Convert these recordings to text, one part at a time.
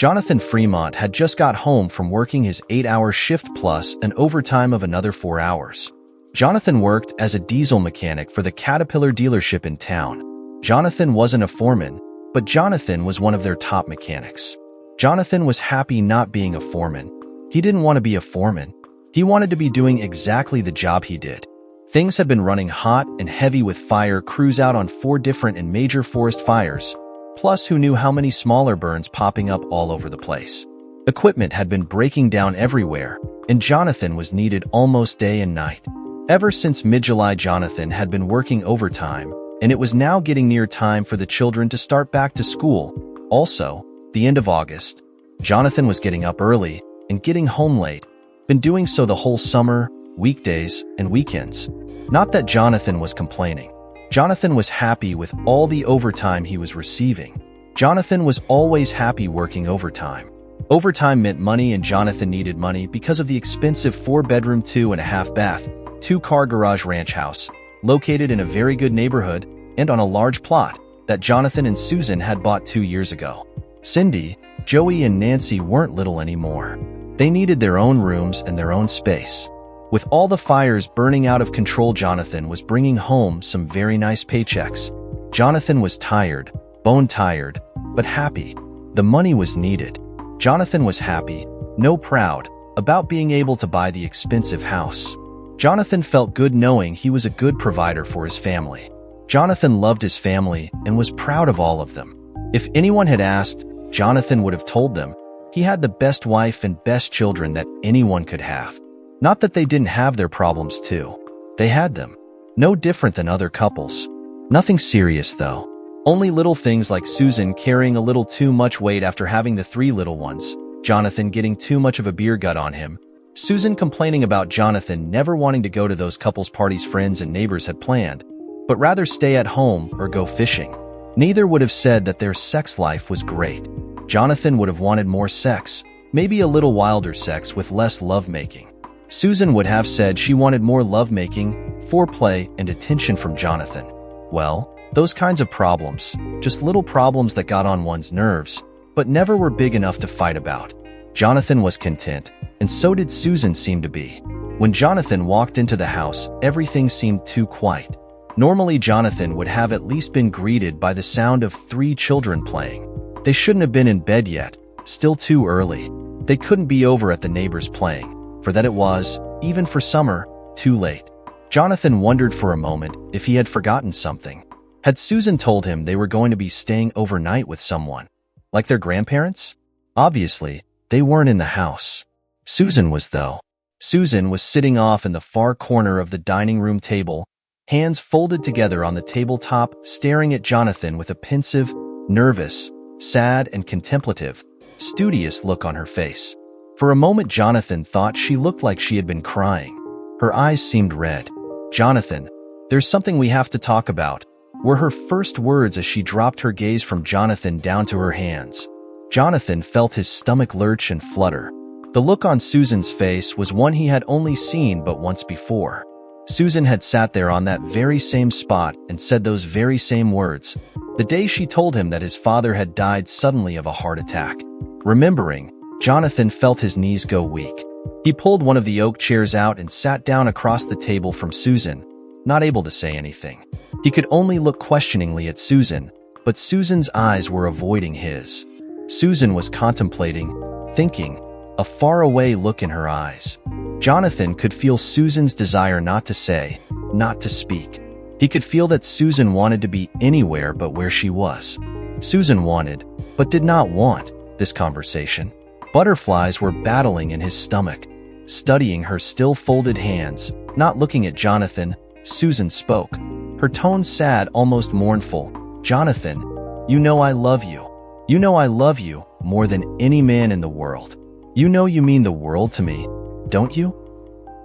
Jonathan Fremont had just got home from working his 8-hour shift plus an overtime of another 4 hours. Jonathan worked as a diesel mechanic for the Caterpillar dealership in town. Jonathan wasn't a foreman, but Jonathan was one of their top mechanics. Jonathan was happy not being a foreman. He didn't want to be a foreman. He wanted to be doing exactly the job he did. Things had been running hot and heavy with fire crews out on 4 different and major forest fires, plus who knew how many smaller burns popping up all over the place. Equipment had been breaking down everywhere, and Jonathan was needed almost day and night. Ever since mid-July, Jonathan had been working overtime, and it was now getting near time for the children to start back to school. Also, the end of August. Jonathan was getting up early and getting home late, been doing so the whole summer, weekdays, and weekends. Not that Jonathan was complaining. Jonathan was happy with all the overtime he was receiving. Jonathan was always happy working overtime. Overtime meant money, and Jonathan needed money because of the expensive 4-bedroom, 2.5-bath, 2-car garage ranch house, located in a very good neighborhood and on a large plot that Jonathan and Susan had bought 2 years ago. Cindy, Joey, and Nancy weren't little anymore. They needed their own rooms and their own space. With all the fires burning out of control, Jonathan was bringing home some very nice paychecks. Jonathan was tired, bone-tired, but happy. The money was needed. Jonathan was happy, no proud, about being able to buy the expensive house. Jonathan felt good knowing he was a good provider for his family. Jonathan loved his family and was proud of all of them. If anyone had asked, Jonathan would have told them he had the best wife and best children that anyone could have. Not that they didn't have their problems too. They had them. No different than other couples. Nothing serious though. Only little things like Susan carrying a little too much weight after having the 3 little ones, Jonathan getting too much of a beer gut on him, Susan complaining about Jonathan never wanting to go to those couples parties friends and neighbors had planned, but rather stay at home or go fishing. Neither would have said that their sex life was great. Jonathan would have wanted more sex, maybe a little wilder sex with less lovemaking. Susan would have said she wanted more lovemaking, foreplay, and attention from Jonathan. Well, those kinds of problems, just little problems that got on one's nerves, but never were big enough to fight about. Jonathan was content, and so did Susan seem to be. When Jonathan walked into the house, everything seemed too quiet. Normally, Jonathan would have at least been greeted by the sound of 3 children playing. They shouldn't have been in bed yet, still too early. They couldn't be over at the neighbors playing, for that it was, even for summer, too late. Jonathan wondered for a moment if he had forgotten something. Had Susan told him they were going to be staying overnight with someone? Like their grandparents? Obviously, they weren't in the house. Susan was, though. Susan was sitting off in the far corner of the dining room table, hands folded together on the tabletop, staring at Jonathan with a pensive, nervous, sad, and contemplative, studious look on her face. For a moment, Jonathan thought she looked like she had been crying. Her eyes seemed red. "Jonathan, there's something we have to talk about," were her first words as she dropped her gaze from Jonathan down to her hands. Jonathan felt his stomach lurch and flutter. The look on Susan's face was one he had only seen but once before. Susan had sat there on that very same spot and said those very same words, the day she told him that his father had died suddenly of a heart attack. Remembering, Jonathan felt his knees go weak. He pulled one of the oak chairs out and sat down across the table from Susan, not able to say anything. He could only look questioningly at Susan, but Susan's eyes were avoiding his. Susan was contemplating, thinking, a faraway look in her eyes. Jonathan could feel Susan's desire not to say, not to speak. He could feel that Susan wanted to be anywhere but where she was. Susan wanted, but did not want, this conversation. Butterflies were battling in his stomach. Studying her still folded hands, not looking at Jonathan, Susan spoke. Her tone sad, almost mournful. "Jonathan, you know I love you. You know I love you more than any man in the world. You know you mean the world to me, don't you?"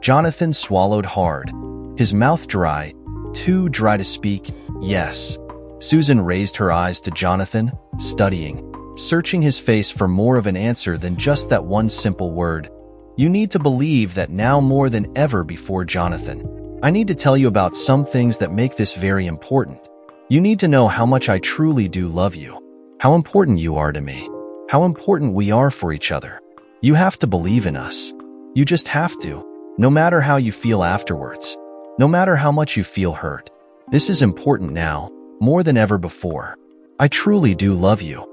Jonathan swallowed hard, his mouth dry, too dry to speak. "Yes." Susan raised her eyes to Jonathan, studying, searching his face for more of an answer than just that one simple word. "You need to believe that now more than ever before, Jonathan. I need to tell you about some things that make this very important. You need to know how much I truly do love you, how important you are to me. how important we are for each other. You have to believe in us. You just have to, no matter how you feel afterwards, no matter how much you feel hurt. This is important now, more than ever before. I truly do love you."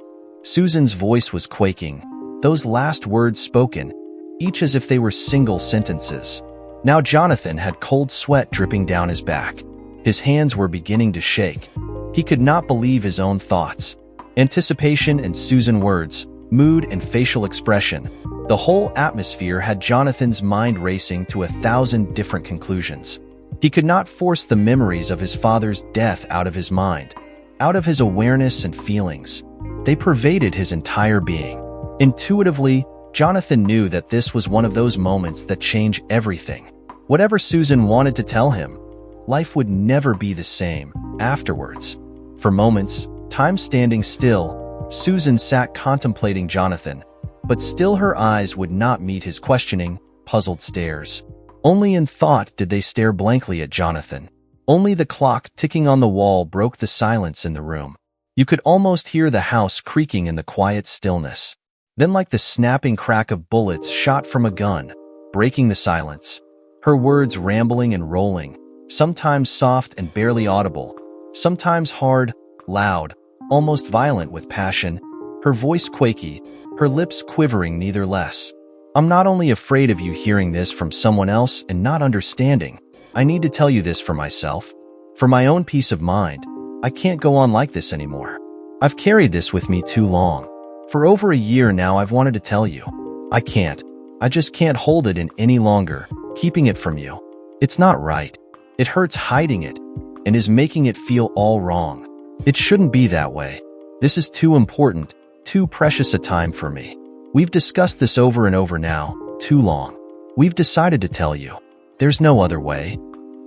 Susan's voice was quaking, those last words spoken, each as if they were single sentences. Now Jonathan had cold sweat dripping down his back. His hands were beginning to shake. He could not believe his own thoughts. Anticipation and Susan's words, mood and facial expression. The whole atmosphere had Jonathan's mind racing to 1,000 different conclusions. He could not force the memories of his father's death out of his mind, out of his awareness and feelings. They pervaded his entire being. Intuitively, Jonathan knew that this was one of those moments that change everything. Whatever Susan wanted to tell him, life would never be the same afterwards. For moments, time standing still, Susan sat contemplating Jonathan, but still her eyes would not meet his questioning, puzzled stares. Only in thought did they stare blankly at Jonathan. Only the clock ticking on the wall broke the silence in the room. You could almost hear the house creaking in the quiet stillness. Then, like the snapping crack of bullets shot from a gun, breaking the silence, her words rambling and rolling, sometimes soft and barely audible, sometimes hard, loud, almost violent with passion, her voice quaky, her lips quivering neither less. "I'm not only afraid of you hearing this from someone else and not understanding. I need to tell you this for myself. For my own peace of mind. I can't go on like this anymore. I've carried this with me too long. For over a year now I've wanted to tell you. I can't. I just can't hold it in any longer, keeping it from you. It's not right. It hurts hiding it, and is making it feel all wrong. It shouldn't be that way. This is too important, too precious a time for me. We've discussed this over and over now, too long. We've decided to tell you. There's no other way.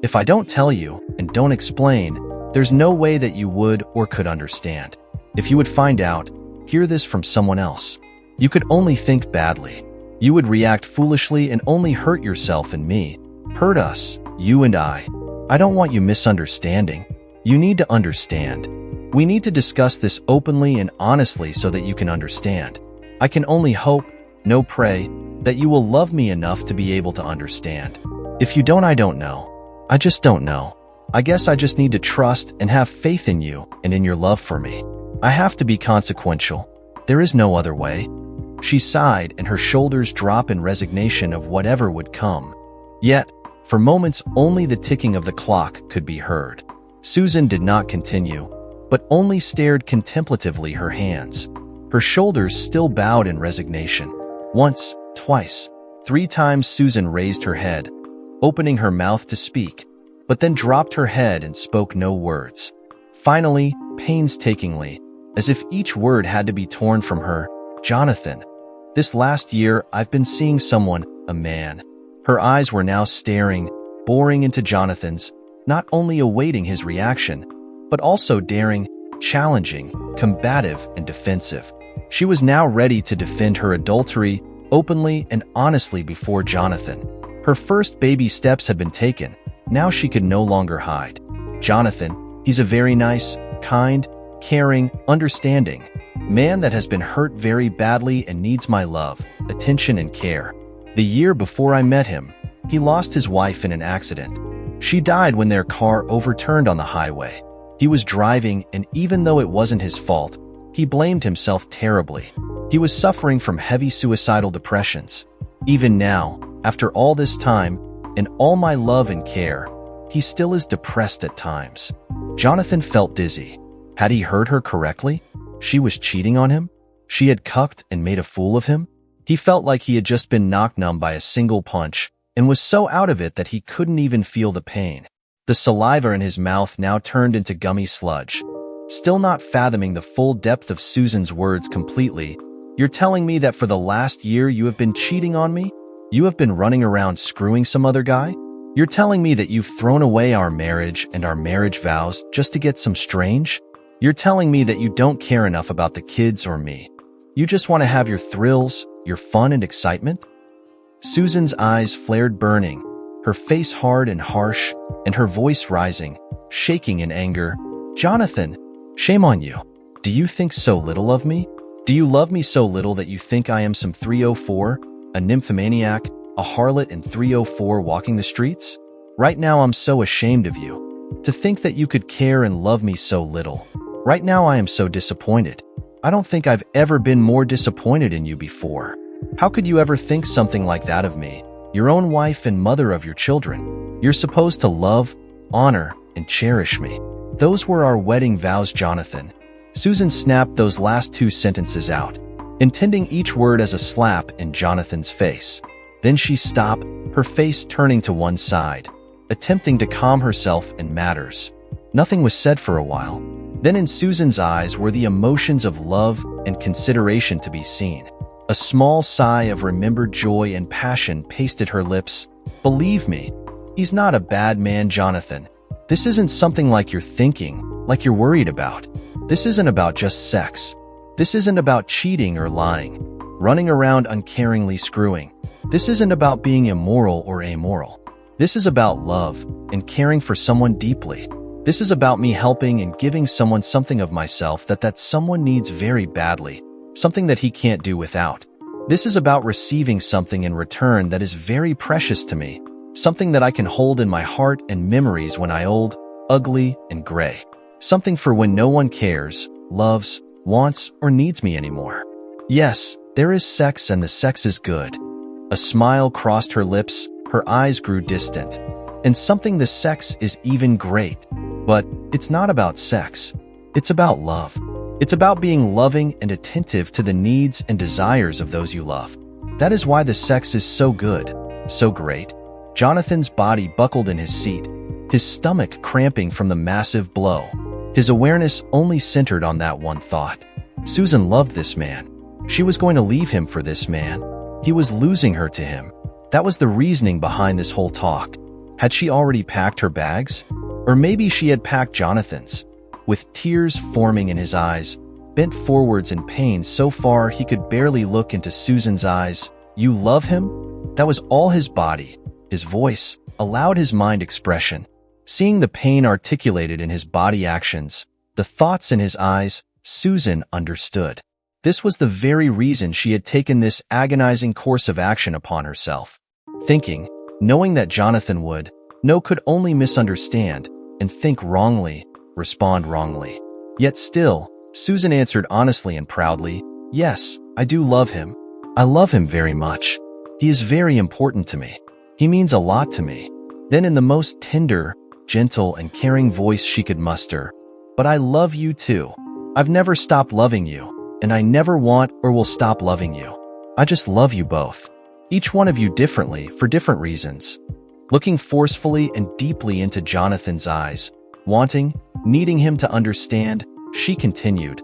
If I don't tell you and don't explain, there's no way that you would or could understand. If you would find out, hear this from someone else, you could only think badly. You would react foolishly and only hurt yourself and me. Hurt us, you and I. I don't want you misunderstanding. You need to understand. We need to discuss this openly and honestly so that you can understand. I can only hope, no pray, that you will love me enough to be able to understand. If you don't, I don't know. I just don't know. I guess I just need to trust and have faith in you and in your love for me. I have to be consequential. There is no other way." She sighed and her shoulders dropped in resignation of whatever would come. Yet, for moments only the ticking of the clock could be heard. Susan did not continue, but only stared contemplatively her hands. Her shoulders still bowed in resignation. Once, twice, 3 times Susan raised her head, opening her mouth to speak, but then dropped her head and spoke no words. Finally, painstakingly, as if each word had to be torn from her, "Jonathan, this last year I've been seeing someone, a man." Her eyes were now staring, boring into Jonathan's, not only awaiting his reaction, but also daring, challenging, combative, and defensive. She was now ready to defend her adultery openly and honestly before Jonathan. Her first baby steps had been taken. Now she could no longer hide. "Jonathan, he's a very nice, kind, caring, understanding man that has been hurt very badly and needs my love, attention, and care. The year before I met him, he lost his wife in an accident. She died when their car overturned on the highway. He was driving, and even though it wasn't his fault, he blamed himself terribly. He was suffering from heavy suicidal depressions. Even now, after all this time, and all my love and care, he still is depressed at times." Jonathan felt dizzy. Had he heard her correctly? She was cheating on him? She had cucked and made a fool of him? He felt like he had just been knocked numb by a single punch, and was so out of it that he couldn't even feel the pain. The saliva in his mouth now turned into gummy sludge. Still not fathoming the full depth of Susan's words completely, "You're telling me that for the last year you have been cheating on me? You have been running around screwing some other guy? You're telling me that you've thrown away our marriage and our marriage vows just to get some strange? You're telling me that you don't care enough about the kids or me. You just want to have your thrills, your fun and excitement?" Susan's eyes flared burning, her face hard and harsh, and her voice rising, shaking in anger. "Jonathan, shame on you. Do you think so little of me? Do you love me so little that you think I am some 304, a nymphomaniac, a harlot in 304 walking the streets? Right now I'm so ashamed of you. To think that you could care and love me so little. Right now I am so disappointed. I don't think I've ever been more disappointed in you before. How could you ever think something like that of me, your own wife and mother of your children? You're supposed to love, honor, and cherish me. Those were our wedding vows, Jonathan. Susan snapped those last two sentences out, intending each word as a slap in Jonathan's face. Then she stopped, her face turning to one side, attempting to calm herself in matters. Nothing was said for a while. Then in Susan's eyes were the emotions of love and consideration to be seen. A small sigh of remembered joy and passion pasted her lips. Believe me, he's not a bad man, Jonathan. This isn't something like you're thinking, like you're worried about. This isn't about just sex. This isn't about cheating or lying, running around uncaringly screwing. This isn't about being immoral or amoral. This is about love and caring for someone deeply. This is about me helping and giving someone something of myself that someone needs very badly, something that he can't do without. This is about receiving something in return that is very precious to me, something that I can hold in my heart and memories when I'm old, ugly, and gray. Something for when no one cares, loves, wants, or needs me anymore. Yes, there is sex and the sex is good. A smile crossed her lips, her eyes grew distant. And something the sex is even great. But it's not about sex. It's about love. It's about being loving and attentive to the needs and desires of those you love. That is why the sex is so good, so great. Jonathan's body buckled in his seat, his stomach cramping from the massive blow. His awareness only centered on that one thought. Susan loved this man. She was going to leave him for this man. He was losing her to him. That was the reasoning behind this whole talk. Had she already packed her bags? Or maybe she had packed Jonathan's. With tears forming in his eyes, bent forwards in pain so far he could barely look into Susan's eyes. You love him? That was all his body, his voice, allowed his mind expression. Seeing the pain articulated in his body actions, the thoughts in his eyes, Susan understood. This was the very reason she had taken this agonizing course of action upon herself. Thinking, knowing that Jonathan would, could only misunderstand, and think wrongly, respond wrongly. Yet still, Susan answered honestly and proudly, yes, I do love him. I love him very much. He is very important to me. He means a lot to me. Then in the most tender, gentle, and caring voice she could muster, but I love you too. I've never stopped loving you, and I never want or will stop loving you. I just love you both. Each one of you differently for different reasons. Looking forcefully and deeply into Jonathan's eyes, wanting, needing him to understand, she continued,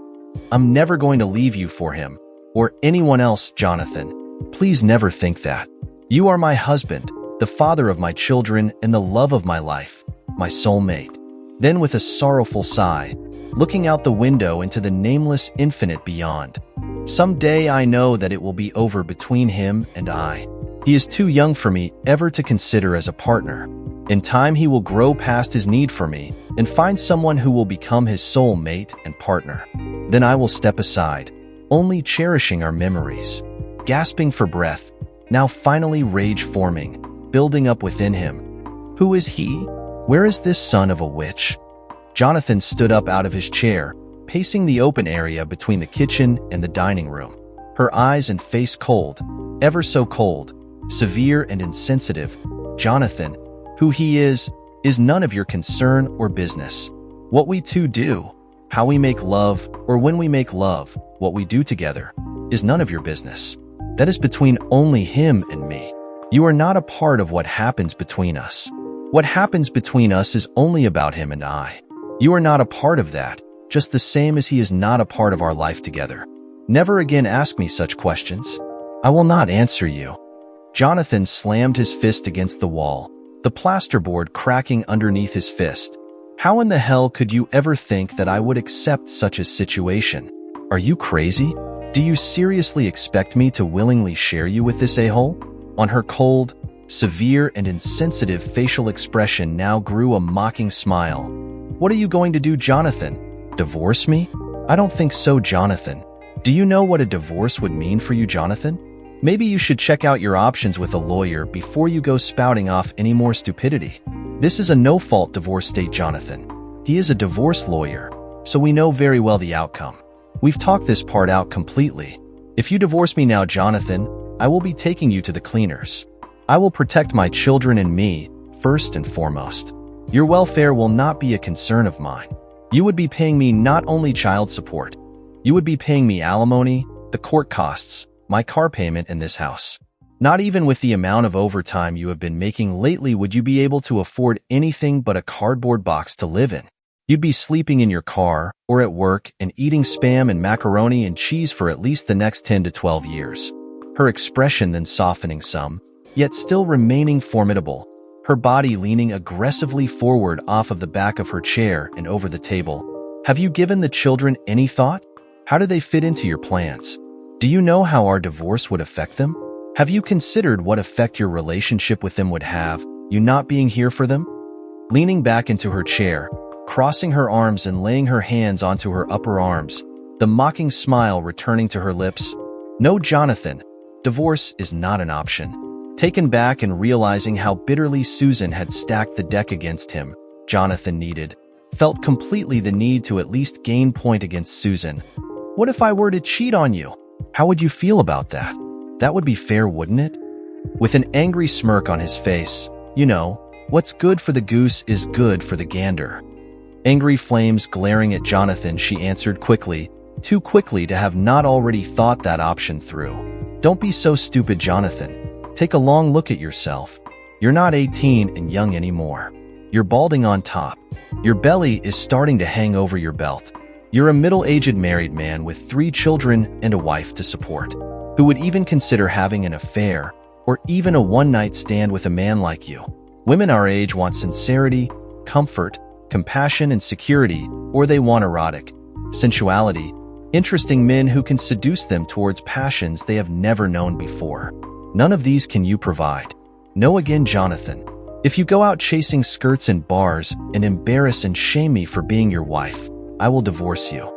I'm never going to leave you for him, or anyone else, Jonathan. Please never think that. You are my husband, the father of my children, and the love of my life, my soulmate. Then with a sorrowful sigh, looking out the window into the nameless infinite beyond. Someday I know that it will be over between him and I. He is too young for me ever to consider as a partner. In time he will grow past his need for me and find someone who will become his soul mate and partner. Then I will step aside, only cherishing our memories. Gasping for breath, now finally rage forming, building up within him. Who is he? Where is this son of a witch? Jonathan stood up out of his chair, pacing the open area between the kitchen and the dining room. Her eyes and face cold, ever so cold, severe and insensitive. Jonathan, who he is none of your concern or business. What we two do, how we make love, or when we make love, what we do together, is none of your business. That is between only him and me. You are not a part of what happens between us. What happens between us is only about him and I. You are not a part of that, just the same as he is not a part of our life together. Never again ask me such questions. I will not answer you. Jonathan slammed his fist against the wall, the plasterboard cracking underneath his fist. How in the hell could you ever think that I would accept such a situation? Are you crazy? Do you seriously expect me to willingly share you with this a-hole? On her cold, severe, and insensitive facial expression now grew a mocking smile. What are you going to do, Jonathan? Divorce me? I don't think so, Jonathan. Do you know what a divorce would mean for you, Jonathan? Maybe you should check out your options with a lawyer before you go spouting off any more stupidity. This is a no-fault divorce state, Jonathan. He is a divorce lawyer, so we know very well the outcome. We've talked this part out completely. If you divorce me now, Jonathan, I will be taking you to the cleaners. I will protect my children and me, first and foremost. Your welfare will not be a concern of mine. You would be paying me not only child support, you would be paying me alimony, the court costs, my car payment in this house. Not even with the amount of overtime you have been making lately would you be able to afford anything but a cardboard box to live in. You'd be sleeping in your car or at work and eating Spam and macaroni and cheese for at least the next 10 to 12 years. Her expression then softening some, yet still remaining formidable, her body leaning aggressively forward off of the back of her chair and over the table. Have you given the children any thought? How do they fit into your plans? Do you know how our divorce would affect them? Have you considered what effect your relationship with them would have, you not being here for them? Leaning back into her chair, crossing her arms and laying her hands onto her upper arms, the mocking smile returning to her lips. No, Jonathan, divorce is not an option. Taken back and realizing how bitterly Susan had stacked the deck against him, Jonathan felt completely the need to at least gain point against Susan. What if I were to cheat on you? How would you feel about that? That would be fair, wouldn't it? With an angry smirk on his face, you know, what's good for the goose is good for the gander. Angry flames glaring at Jonathan, she answered quickly, too quickly to have not already thought that option through. Don't be so stupid, Jonathan. Take a long look at yourself. You're not 18 and young anymore. You're balding on top. Your belly is starting to hang over your belt. You're a middle-aged married man with 3 children and a wife to support, who would even consider having an affair or even a one-night stand with a man like you. Women our age want sincerity, comfort, compassion, and security, or they want erotic, sensuality, interesting men who can seduce them towards passions they have never known before. None of these can you provide. No again, Jonathan. If you go out chasing skirts in bars and embarrass and shame me for being your wife, I will divorce you.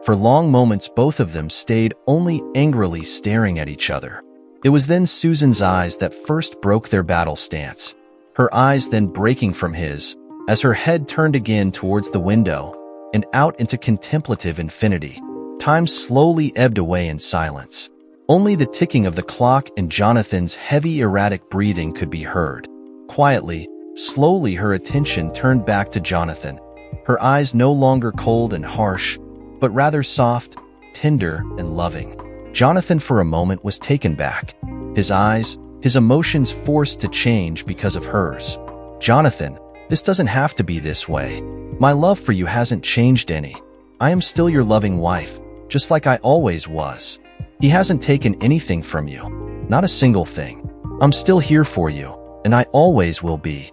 For long moments, both of them stayed only angrily staring at each other. It was then Susan's eyes that first broke their battle stance, her eyes then breaking from his, as her head turned again towards the window and out into contemplative infinity. Time slowly ebbed away in silence. Only the ticking of the clock and Jonathan's heavy, erratic breathing could be heard. Quietly, slowly, her attention turned back to Jonathan, her eyes no longer cold and harsh, but rather soft, tender, and loving. Jonathan for a moment was taken back, his eyes, his emotions forced to change because of hers. Jonathan, this doesn't have to be this way. My love for you hasn't changed any. I am still your loving wife, just like I always was. He hasn't taken anything from you, not a single thing. I'm still here for you, and I always will be.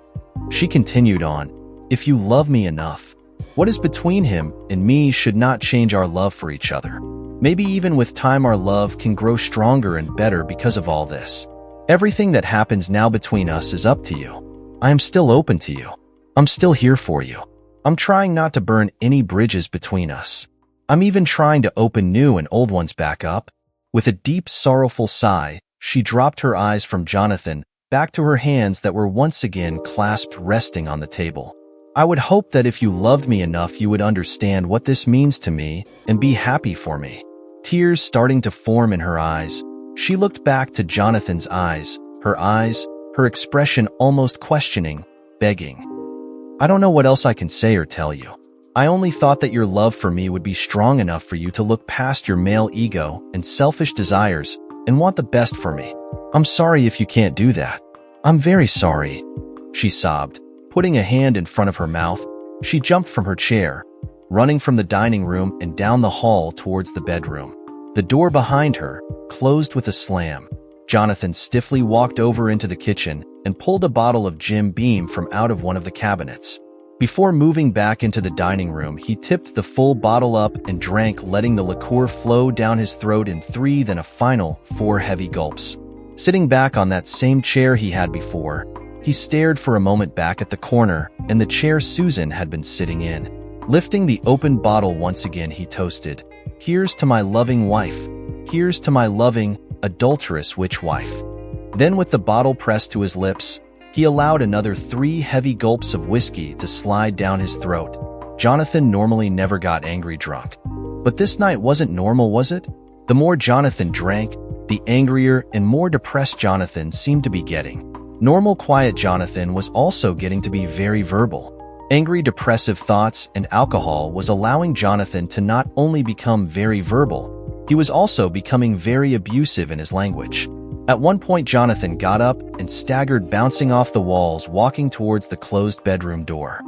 She continued on, if you love me enough. What is between him and me should not change our love for each other. Maybe even with time our love can grow stronger and better because of all this. Everything that happens now between us is up to you. I am still open to you. I'm still here for you. I'm trying not to burn any bridges between us. I'm even trying to open new and old ones back up. With a deep, sorrowful sigh, she dropped her eyes from Jonathan back to her hands that were once again clasped, resting on the table. I would hope that if you loved me enough you would understand what this means to me and be happy for me. Tears starting to form in her eyes, she looked back to Jonathan's eyes, her expression almost questioning, begging. I don't know what else I can say or tell you. I only thought that your love for me would be strong enough for you to look past your male ego and selfish desires and want the best for me. I'm sorry if you can't do that. I'm very sorry, she sobbed. Putting a hand in front of her mouth, she jumped from her chair, running from the dining room and down the hall towards the bedroom. The door behind her closed with a slam. Jonathan stiffly walked over into the kitchen and pulled a bottle of Jim Beam from out of one of the cabinets. Before moving back into the dining room, he tipped the full bottle up and drank, letting the liqueur flow down his throat in 3, then a final 4 heavy gulps. Sitting back on that same chair he had before, he stared for a moment back at the corner and the chair Susan had been sitting in. Lifting the open bottle once again, he toasted, Here's to my loving wife. Here's to my loving, adulterous witch wife." Then with the bottle pressed to his lips, he allowed another 3 heavy gulps of whiskey to slide down his throat. Jonathan normally never got angry drunk. But this night wasn't normal, was it? The more Jonathan drank, the angrier and more depressed Jonathan seemed to be getting. Normal, quiet Jonathan was also getting to be very verbal. Angry, depressive thoughts and alcohol was allowing Jonathan to not only become very verbal, he was also becoming very abusive in his language. At one point, Jonathan got up and staggered, bouncing off the walls, walking towards the closed bedroom door.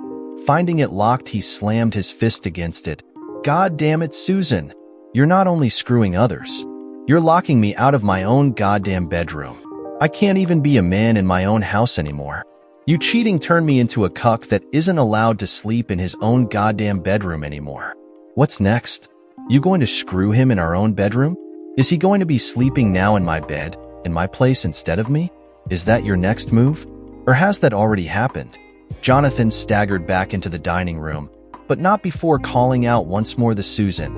Finding it locked, he slammed his fist against it. "God damn it, Susan! You're not only screwing others, you're locking me out of my own goddamn bedroom. I can't even be a man in my own house anymore. You cheating turned me into a cuck that isn't allowed to sleep in his own goddamn bedroom anymore. What's next? You going to screw him in our own bedroom? Is he going to be sleeping now in my bed, in my place instead of me? Is that your next move? Or has that already happened?" Jonathan staggered back into the dining room, but not before calling out once more the Susan.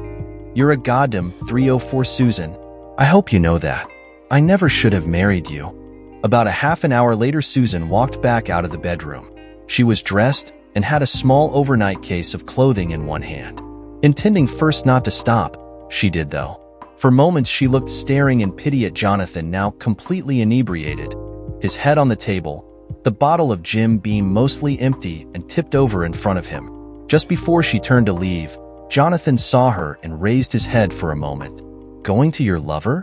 "You're a goddamn 304 Susan. I hope you know that. I never should have married you." About a half an hour later, Susan walked back out of the bedroom. She was dressed and had a small overnight case of clothing in one hand. Intending first not to stop, she did though. For moments she looked, staring in pity at Jonathan, now completely inebriated, his head on the table, the bottle of Jim Beam mostly empty and tipped over in front of him. Just before she turned to leave, Jonathan saw her and raised his head for a moment. "Going to your lover?"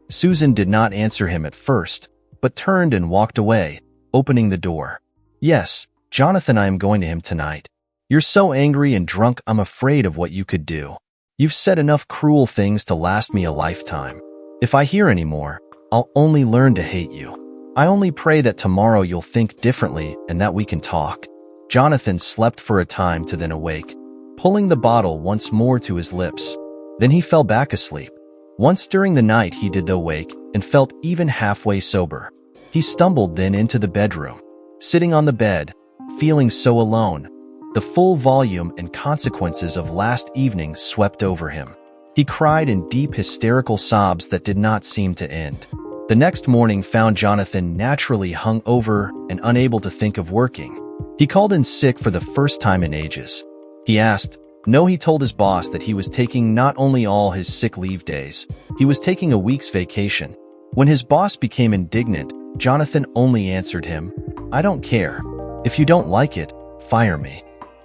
Susan did not answer him at first, but turned and walked away, opening the door. "Yes, Jonathan, I am going to him tonight. You're so angry and drunk, I'm afraid of what you could do. You've said enough cruel things to last me a lifetime. If I hear any more, I'll only learn to hate you. I only pray that tomorrow you'll think differently and that we can talk." Jonathan slept for a time to then awake, pulling the bottle once more to his lips. Then he fell back asleep. Once during the night he did though wake and felt even halfway sober. He stumbled then into the bedroom, sitting on the bed, feeling so alone. The full volume and consequences of last evening swept over him. He cried in deep hysterical sobs that did not seem to end. The next morning found Jonathan naturally hung over and unable to think of working. He called in sick for the first time in ages. He asked, no, he told his boss that he was taking not only all his sick leave days, he was taking a week's vacation. When his boss became indignant, Jonathan only answered him, "I don't care. If you don't like it, fire me."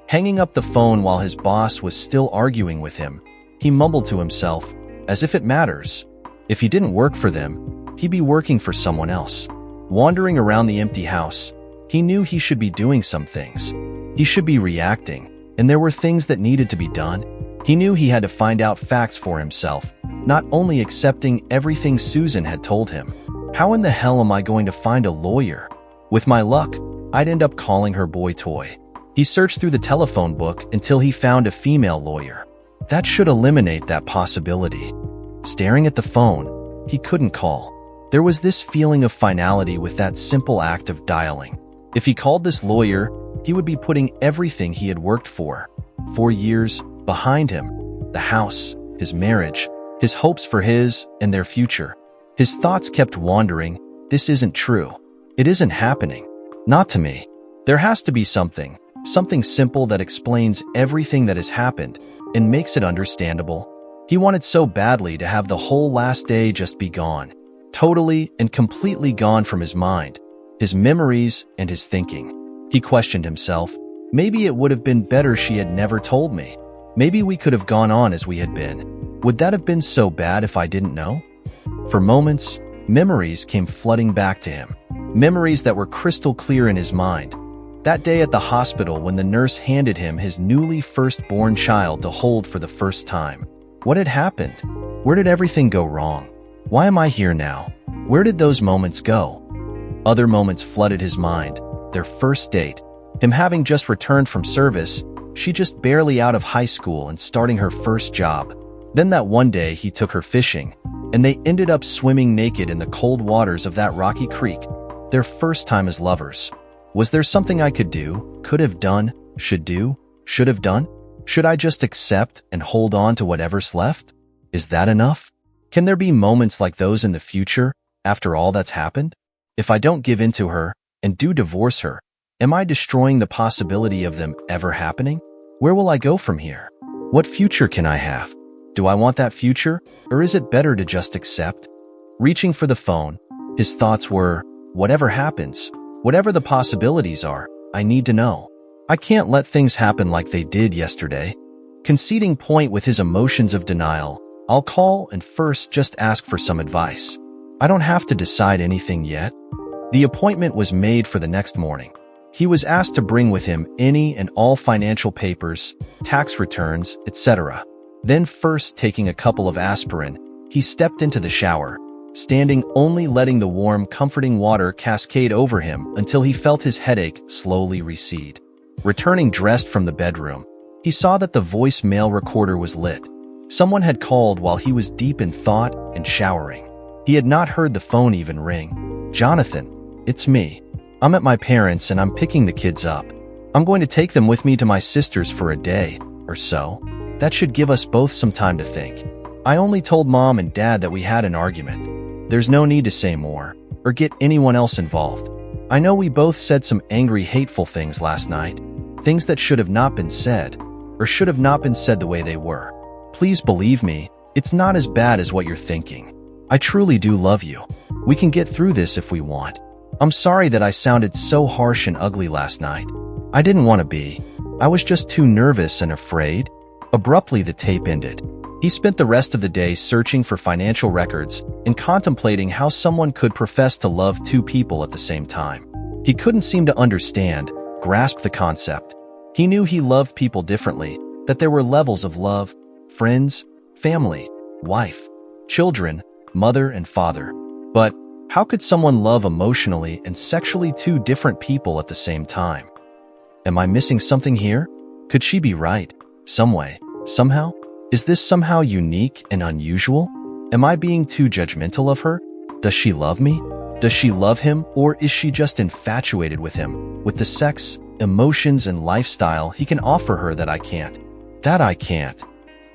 Hanging up the phone while his boss was still arguing with him, he mumbled to himself, as if it matters. If he didn't work for them, he'd be working for someone else. Wandering around the empty house, he knew he should be doing some things. He should be reacting, and there were things that needed to be done. He knew he had to find out facts for himself, not only accepting everything Susan had told him. How in the hell am I going to find a lawyer? With my luck, I'd end up calling her boy toy. He searched through the telephone book until he found a female lawyer. That should eliminate that possibility. Staring at the phone, he couldn't call. There was this feeling of finality with that simple act of dialing. If he called this lawyer, he would be putting everything he had worked for 4 years, behind him. The house, his marriage, his hopes for his and their future. His thoughts kept wandering. This isn't true. It isn't happening. Not to me. There has to be something simple that explains everything that has happened and makes it understandable. He wanted so badly to have the whole last day just be gone. Totally and completely gone from his mind, his memories and his thinking. He questioned himself. Maybe it would have been better she had never told me. Maybe we could have gone on as we had been. Would that have been so bad if I didn't know? For moments, memories came flooding back to him. Memories that were crystal clear in his mind. That day at the hospital when the nurse handed him his newly firstborn child to hold for the first time. What had happened? Where did everything go wrong? Why am I here now? Where did those moments go? Other moments flooded his mind. Their first date, him having just returned from service, she just barely out of high school and starting her first job. Then that one day he took her fishing, and they ended up swimming naked in the cold waters of that rocky creek. Their first time as lovers. Was there something I could do, could have done, should have done? Should I just accept and hold on to whatever's left? Is that enough? Can there be moments like those in the future after all that's happened? If I don't give in to her and do divorce her, am I destroying the possibility of them ever happening? Where will I go from here? What future can I have? Do I want that future, or is it better to just accept? Reaching for the phone, his thoughts were, whatever happens, whatever the possibilities are, I need to know. I can't let things happen like they did yesterday. Conceding point with his emotions of denial, I'll call and first just ask for some advice. I don't have to decide anything yet. The appointment was made for the next morning. He was asked to bring with him any and all financial papers, tax returns, etc. Then, first taking a couple of aspirin, he stepped into the shower, standing only letting the warm, comforting water cascade over him until he felt his headache slowly recede. Returning dressed from the bedroom, he saw that the voicemail recorder was lit. Someone had called while he was deep in thought and showering. He had not heard the phone even ring. "Jonathan, it's me. I'm at my parents' and I'm picking the kids up. I'm going to take them with me to my sister's for a day or so. That should give us both some time to think. I only told Mom and Dad that we had an argument. There's no need to say more or get anyone else involved. I know we both said some angry, hateful things last night, things that should have not been said or should have not been said the way they were. Please believe me, it's not as bad as what you're thinking. I truly do love you. We can get through this if we want. I'm sorry that I sounded so harsh and ugly last night. I didn't want to be. I was just too nervous and afraid." Abruptly, the tape ended. He spent the rest of the day searching for financial records and contemplating how someone could profess to love two people at the same time. He couldn't seem to understand, grasp the concept. He knew he loved people differently, that there were levels of love, friends, family, wife, children, mother and father. But how could someone love emotionally and sexually two different people at the same time? Am I missing something here? Could she be right? Some way? Somehow? Is this somehow unique and unusual? Am I being too judgmental of her? Does she love me? Does she love him, or is she just infatuated with him, with the sex, emotions, and lifestyle he can offer her that I can't? That I can't.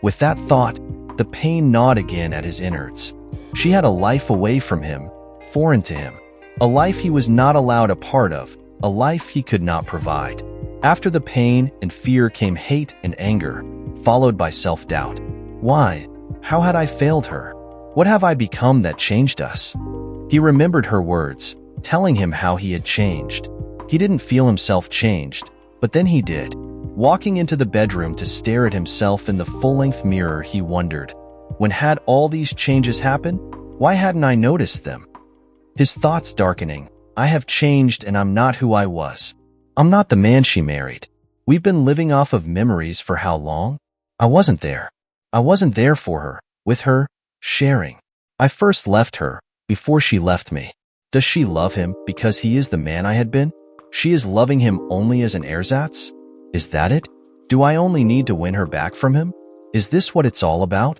With that thought, the pain gnawed again at his innards. She had a life away from him, foreign to him, a life he was not allowed a part of, a life he could not provide. After the pain and fear came hate and anger, followed by self-doubt. Why? How had I failed her? What have I become that changed us? He remembered her words, telling him how he had changed. He didn't feel himself changed, but then he did. Walking into the bedroom to stare at himself in the full-length mirror, he wondered, when had all these changes happened? Why hadn't I noticed them? His thoughts darkening. I have changed and I'm not who I was. I'm not the man she married. We've been living off of memories for how long? I wasn't there. I wasn't there for her, with her, sharing. I first left her, before she left me. Does she love him because he is the man I had been? She is loving him only as an ersatz? Is that it? Do I only need to win her back from him? Is this what it's all about?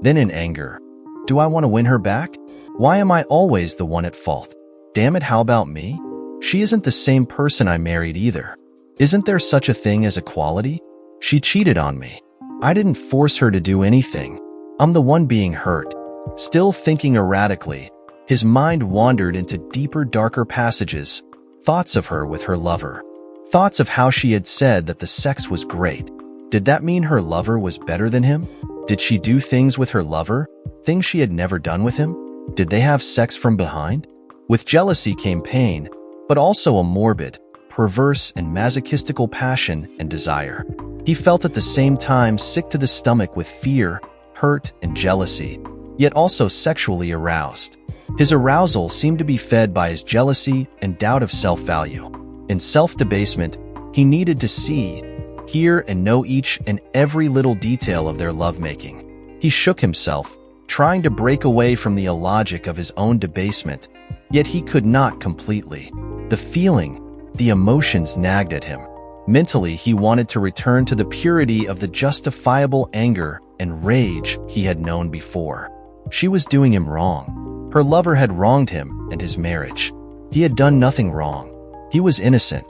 Then in anger, do I want to win her back? Why am I always the one at fault? Damn it, how about me? She isn't the same person I married either. Isn't there such a thing as equality? She cheated on me. I didn't force her to do anything. I'm the one being hurt. Still thinking erratically, his mind wandered into deeper, darker passages, thoughts of her with her lover. Thoughts of how she had said that the sex was great. Did that mean her lover was better than him? Did she do things with her lover, things she had never done with him? Did they have sex from behind? With jealousy came pain, but also a morbid, perverse, and masochistical passion and desire. He felt at the same time sick to the stomach with fear, hurt, and jealousy, yet also sexually aroused. His arousal seemed to be fed by his jealousy and doubt of self-value. In self-debasement, he needed to see, hear, and know each and every little detail of their lovemaking. He shook himself, trying to break away from the illogic of his own debasement, yet he could not completely. The feeling, the emotions nagged at him. Mentally, he wanted to return to the purity of the justifiable anger and rage he had known before. She was doing him wrong. Her lover had wronged him and his marriage. He had done nothing wrong. He was innocent.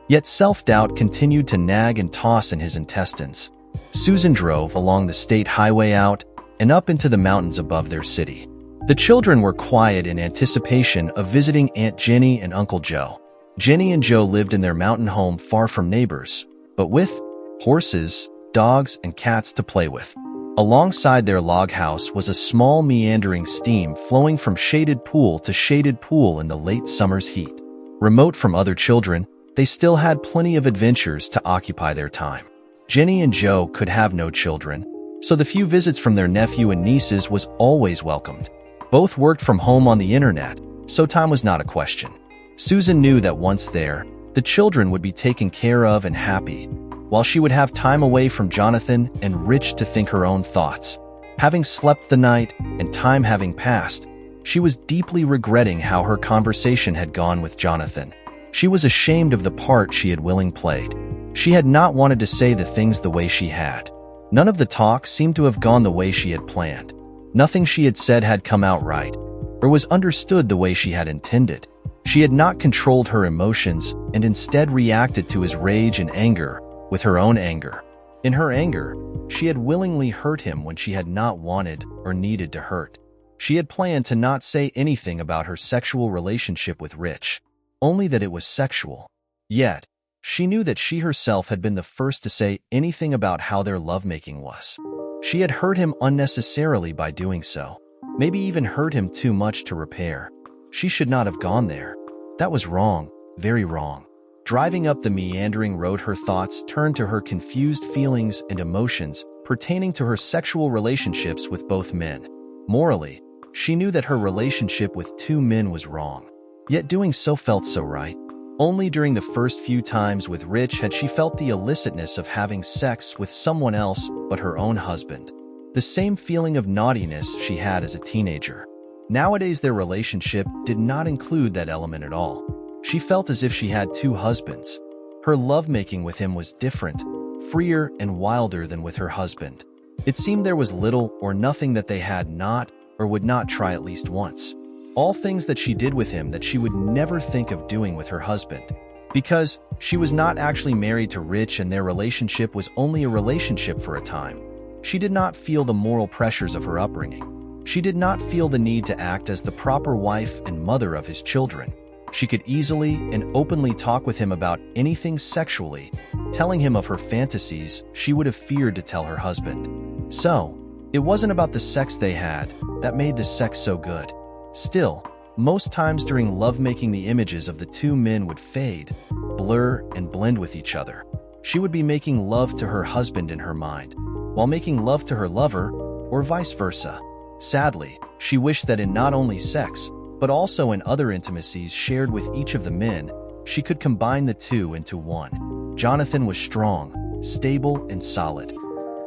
Yet self-doubt continued to nag and toss in his intestines. Susan drove along the state highway out and up into the mountains above their city. The children were quiet in anticipation of visiting Aunt Jenny and Uncle Joe. Jenny and Joe lived in their mountain home far from neighbors, but with horses, dogs, and cats to play with. Alongside their log house was a small meandering stream flowing from shaded pool to shaded pool in the late summer's heat. Remote from other children, they still had plenty of adventures to occupy their time. Jenny and Joe could have no children, so the few visits from their nephew and nieces was always welcomed. Both worked from home on the internet, so time was not a question. Susan knew that once there, the children would be taken care of and happy, while she would have time away from Jonathan and Rich to think her own thoughts. Having slept the night and time having passed, she was deeply regretting how her conversation had gone with Jonathan. She was ashamed of the part she had willingly played. She had not wanted to say the things the way she had. None of the talk seemed to have gone the way she had planned. Nothing she had said had come out right, or was understood the way she had intended. She had not controlled her emotions and instead reacted to his rage and anger with her own anger. In her anger, she had willingly hurt him when she had not wanted or needed to hurt. She had planned to not say anything about her sexual relationship with Rich, only that it was sexual. Yet, she knew that she herself had been the first to say anything about how their lovemaking was. She had hurt him unnecessarily by doing so, maybe even hurt him too much to repair. She should not have gone there. That was wrong, very wrong. Driving up the meandering road, her thoughts turned to her confused feelings and emotions pertaining to her sexual relationships with both men. Morally, she knew that her relationship with two men was wrong, yet doing so felt so right. Only during the first few times with Rich had she felt the illicitness of having sex with someone else but her own husband. The same feeling of naughtiness she had as a teenager. Nowadays, their relationship did not include that element at all. She felt as if she had two husbands. Her lovemaking with him was different, freer and wilder than with her husband. It seemed there was little or nothing that they had not or would not try at least once. All things that she did with him that she would never think of doing with her husband. Because she was not actually married to Rich and their relationship was only a relationship for a time. She did not feel the moral pressures of her upbringing. She did not feel the need to act as the proper wife and mother of his children. She could easily and openly talk with him about anything sexually, telling him of her fantasies she would have feared to tell her husband. So, it wasn't about the sex they had that made the sex so good. Still, most times during lovemaking, the images of the two men would fade, blur, and blend with each other. She would be making love to her husband in her mind, while making love to her lover, or vice versa. Sadly, she wished that in not only sex, but also in other intimacies shared with each of the men, she could combine the two into one. Jonathan was strong, stable, and solid.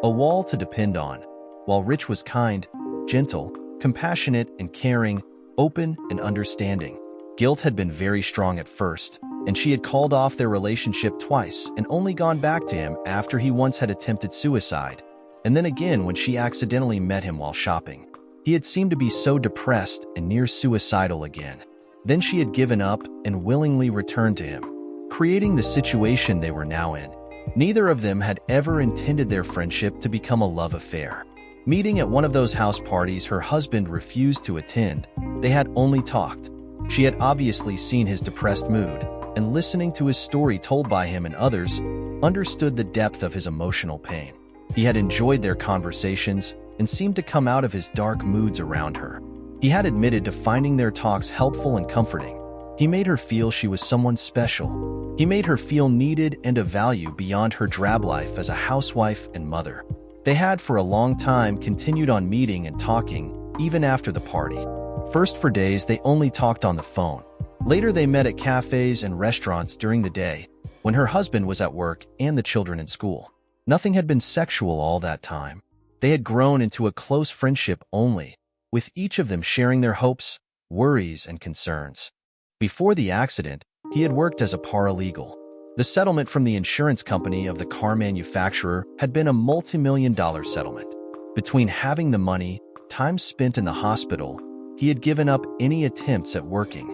A wall to depend on, while Rich was kind, gentle, compassionate, and caring, open and understanding. Guilt had been very strong at first, and she had called off their relationship twice and only gone back to him after he once had attempted suicide, and then again when she accidentally met him while shopping. He had seemed to be so depressed and near suicidal again. Then she had given up and willingly returned to him, creating the situation they were now in. Neither of them had ever intended their friendship to become a love affair. Meeting at one of those house parties her husband refused to attend, they had only talked. She had obviously seen his depressed mood, and listening to his story told by him and others, understood the depth of his emotional pain. He had enjoyed their conversations and seemed to come out of his dark moods around her. He had admitted to finding their talks helpful and comforting. He made her feel she was someone special. He made her feel needed and of value beyond her drab life as a housewife and mother. They had for a long time continued on meeting and talking, even after the party. First, for days, they only talked on the phone. Later, they met at cafes and restaurants during the day, when her husband was at work and the children in school. Nothing had been sexual all that time. They had grown into a close friendship only, with each of them sharing their hopes, worries, and concerns. Before the accident, he had worked as a paralegal. The settlement from the insurance company of the car manufacturer had been a multi-million-dollar settlement. Between having the money, time spent in the hospital, he had given up any attempts at working.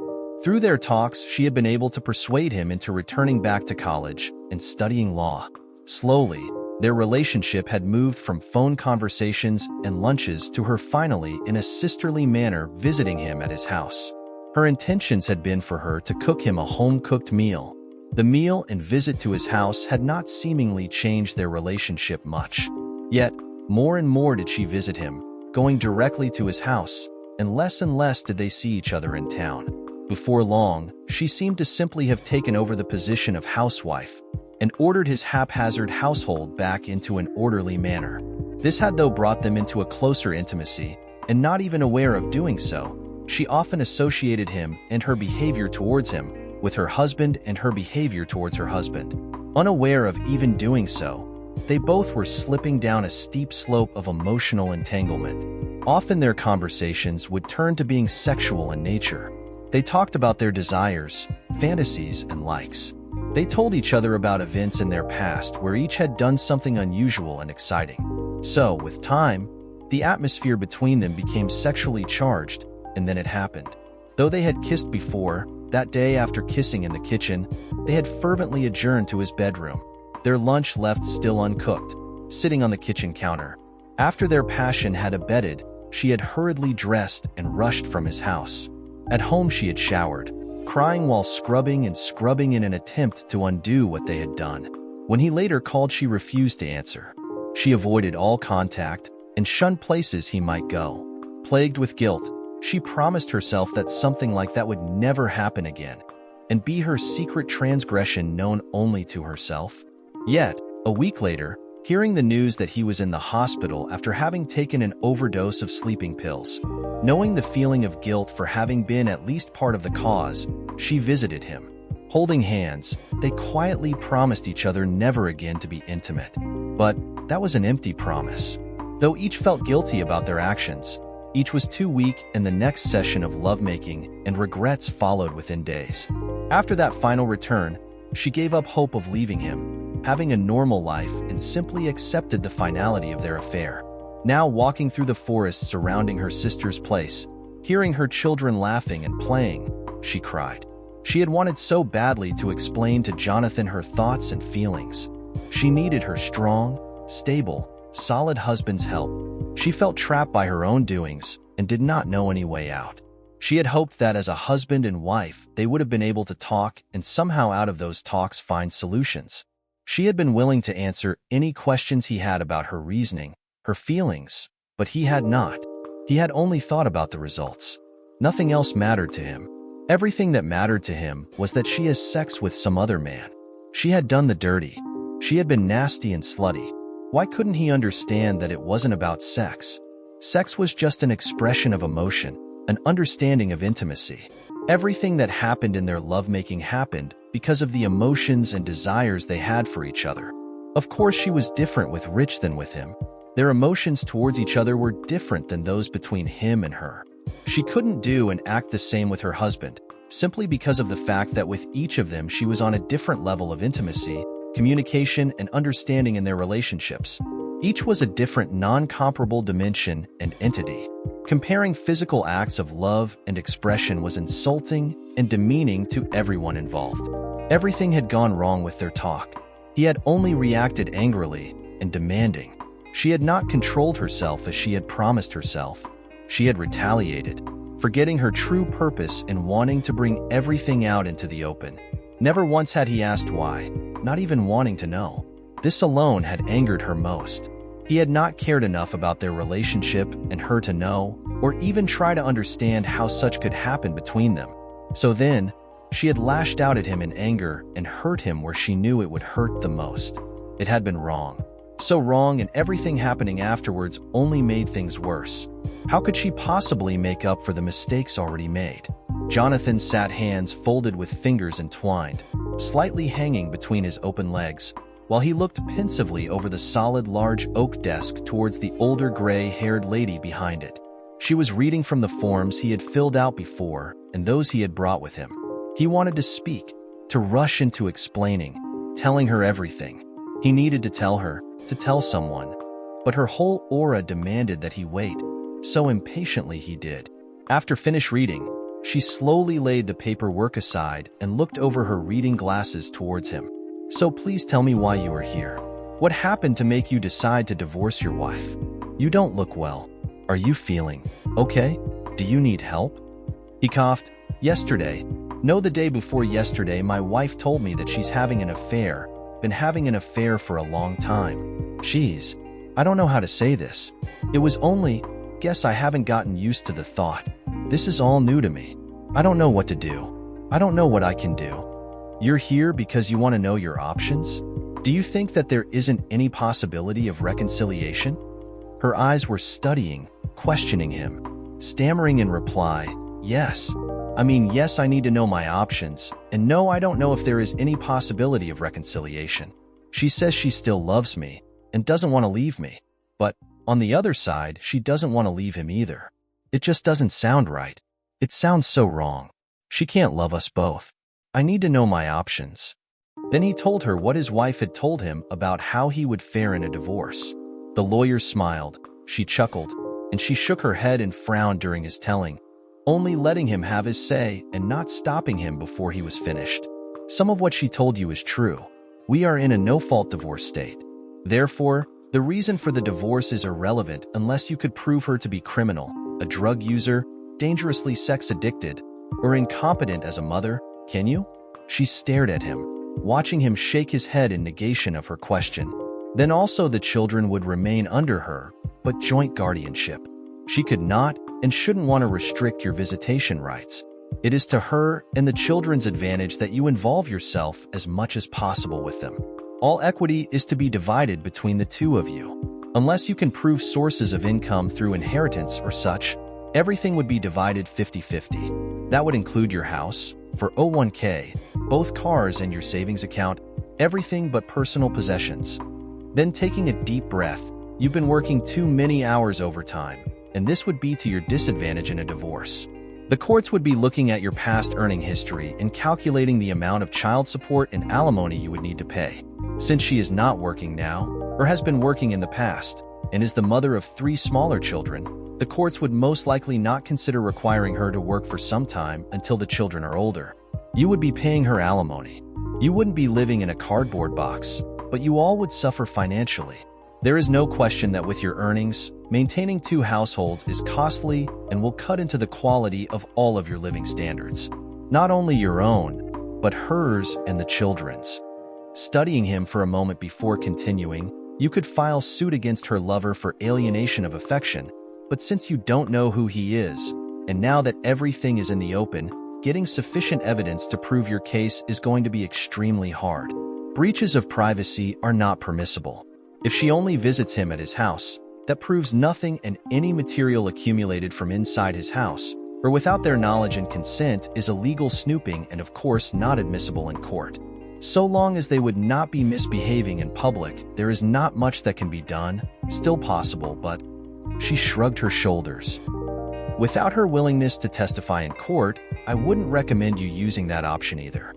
Through their talks, she had been able to persuade him into returning back to college and studying law. Slowly, Their relationship had moved from phone conversations and lunches to her finally, in a sisterly manner, visiting him at his house. Her intentions had been for her to cook him a home-cooked meal. The meal and visit to his house had not seemingly changed their relationship much. Yet, more and more did she visit him, going directly to his house, and less did they see each other in town. Before long, she seemed to simply have taken over the position of housewife and ordered his haphazard household back into an orderly manner. This had, though, brought them into a closer intimacy, and not even aware of doing so, she often associated him and her behavior towards him with her husband and her behavior towards her husband. Unaware of even doing so, they both were slipping down a steep slope of emotional entanglement. Often their conversations would turn to being sexual in nature. They talked about their desires, fantasies, and likes. They told each other about events in their past where each had done something unusual and exciting. So, with time, the atmosphere between them became sexually charged, and then it happened. Though they had kissed before, that day after kissing in the kitchen, they had fervently adjourned to his bedroom, their lunch left still uncooked, sitting on the kitchen counter. After their passion had abated, she had hurriedly dressed and rushed from his house. At home she had showered, crying while scrubbing and scrubbing in an attempt to undo what they had done. When he later called, she refused to answer. She avoided all contact and shunned places he might go. Plagued with guilt, she promised herself that something like that would never happen again, and be her secret transgression known only to herself. Yet, a week later, hearing the news that he was in the hospital after having taken an overdose of sleeping pills, knowing the feeling of guilt for having been at least part of the cause, she visited him. Holding hands, they quietly promised each other never again to be intimate. But that was an empty promise. Though each felt guilty about their actions, each was too weak, and the next session of lovemaking and regrets followed within days. After that final return, she gave up hope of leaving him, having a normal life, and simply accepted the finality of their affair. Now walking through the forest surrounding her sister's place, hearing her children laughing and playing, she cried. She had wanted so badly to explain to Jonathan her thoughts and feelings. She needed her strong, stable, solid husband's help. She felt trapped by her own doings and did not know any way out. She had hoped that as a husband and wife, they would have been able to talk and somehow out of those talks find solutions. She had been willing to answer any questions he had about her reasoning, her feelings, but he had not. He had only thought about the results. Nothing else mattered to him. Everything that mattered to him was that she has sex with some other man. She had done the dirty. She had been nasty and slutty. Why couldn't he understand that it wasn't about sex? Sex was just an expression of emotion, an understanding of intimacy. Everything that happened in their lovemaking happened because of the emotions and desires they had for each other. Of course, she was different with Rich than with him. Their emotions towards each other were different than those between him and her. She couldn't do and act the same with her husband, simply because of the fact that with each of them she was on a different level of intimacy, communication, and understanding in their relationships. Each was a different, non-comparable dimension and entity. Comparing physical acts of love and expression was insulting and demeaning to everyone involved. Everything had gone wrong with their talk. He had only reacted angrily and demanding. She had not controlled herself as she had promised herself. She had retaliated, forgetting her true purpose and wanting to bring everything out into the open. Never once had he asked why, not even wanting to know. This alone had angered her most. He had not cared enough about their relationship and her to know, or even try to understand how such could happen between them. So then, she had lashed out at him in anger and hurt him where she knew it would hurt the most. It had been wrong. So wrong, and everything happening afterwards only made things worse. How could she possibly make up for the mistakes already made? Jonathan sat, hands folded with fingers entwined, slightly hanging between his open legs, while he looked pensively over the solid large oak desk towards the older gray-haired lady behind it. She was reading from the forms he had filled out before and those he had brought with him. He wanted to speak, to rush into explaining, telling her everything. He needed to tell her, to tell someone, but her whole aura demanded that he wait, so impatiently he did. After finished reading, she slowly laid the paperwork aside and looked over her reading glasses towards him. So please tell me why you are here. What happened to make you decide to divorce your wife? You don't look well. Are you feeling okay? Do you need help? He coughed. Yesterday. No, the day before yesterday, my wife told me that she's having an affair. Been having an affair for a long time. Jeez. I don't know how to say this. It was only, guess I haven't gotten used to the thought. This is all new to me. I don't know what to do. I don't know what I can do. You're here because you want to know your options? Do you think that there isn't any possibility of reconciliation? Her eyes were studying, questioning him, stammering in reply, yes. Yes, I need to know my options, and no, I don't know if there is any possibility of reconciliation. She says she still loves me and doesn't want to leave me, but on the other side, she doesn't want to leave him either. It just doesn't sound right. It sounds so wrong. She can't love us both. I need to know my options. Then he told her what his wife had told him about how he would fare in a divorce. The lawyer smiled, she chuckled, and she shook her head and frowned during his telling, only letting him have his say and not stopping him before he was finished. Some of what she told you is true. We are in a no-fault divorce state. Therefore, the reason for the divorce is irrelevant unless you could prove her to be criminal, a drug user, dangerously sex-addicted, or incompetent as a mother, can you? She stared at him, watching him shake his head in negation of her question. Then also the children would remain under her, but joint guardianship. She could not and shouldn't want to restrict your visitation rights. It is to her and the children's advantage that you involve yourself as much as possible with them. All equity is to be divided between the two of you. Unless you can prove sources of income through inheritance or such, everything would be divided 50-50. That would include your house, 401k, both cars and your savings account, everything but personal possessions. Then taking a deep breath, you've been working too many hours overtime, and this would be to your disadvantage in a divorce. The courts would be looking at your past earning history and calculating the amount of child support and alimony you would need to pay. Since she is not working now, or has been working in the past, and is the mother of 3 smaller children, the courts would most likely not consider requiring her to work for some time until the children are older. You would be paying her alimony. You wouldn't be living in a cardboard box, but you all would suffer financially. There is no question that with your earnings, maintaining 2 households is costly and will cut into the quality of all of your living standards. Not only your own, but hers and the children's. Studying him for a moment before continuing, you could file suit against her lover for alienation of affection, but since you don't know who he is, and now that everything is in the open, getting sufficient evidence to prove your case is going to be extremely hard. Breaches of privacy are not permissible. If she only visits him at his house, that proves nothing, and any material accumulated from inside his house, or without their knowledge and consent, is illegal snooping and of course not admissible in court. So long as they would not be misbehaving in public, there is not much that can be done, still possible, but she shrugged her shoulders. Without her willingness to testify in court, I wouldn't recommend you using that option either.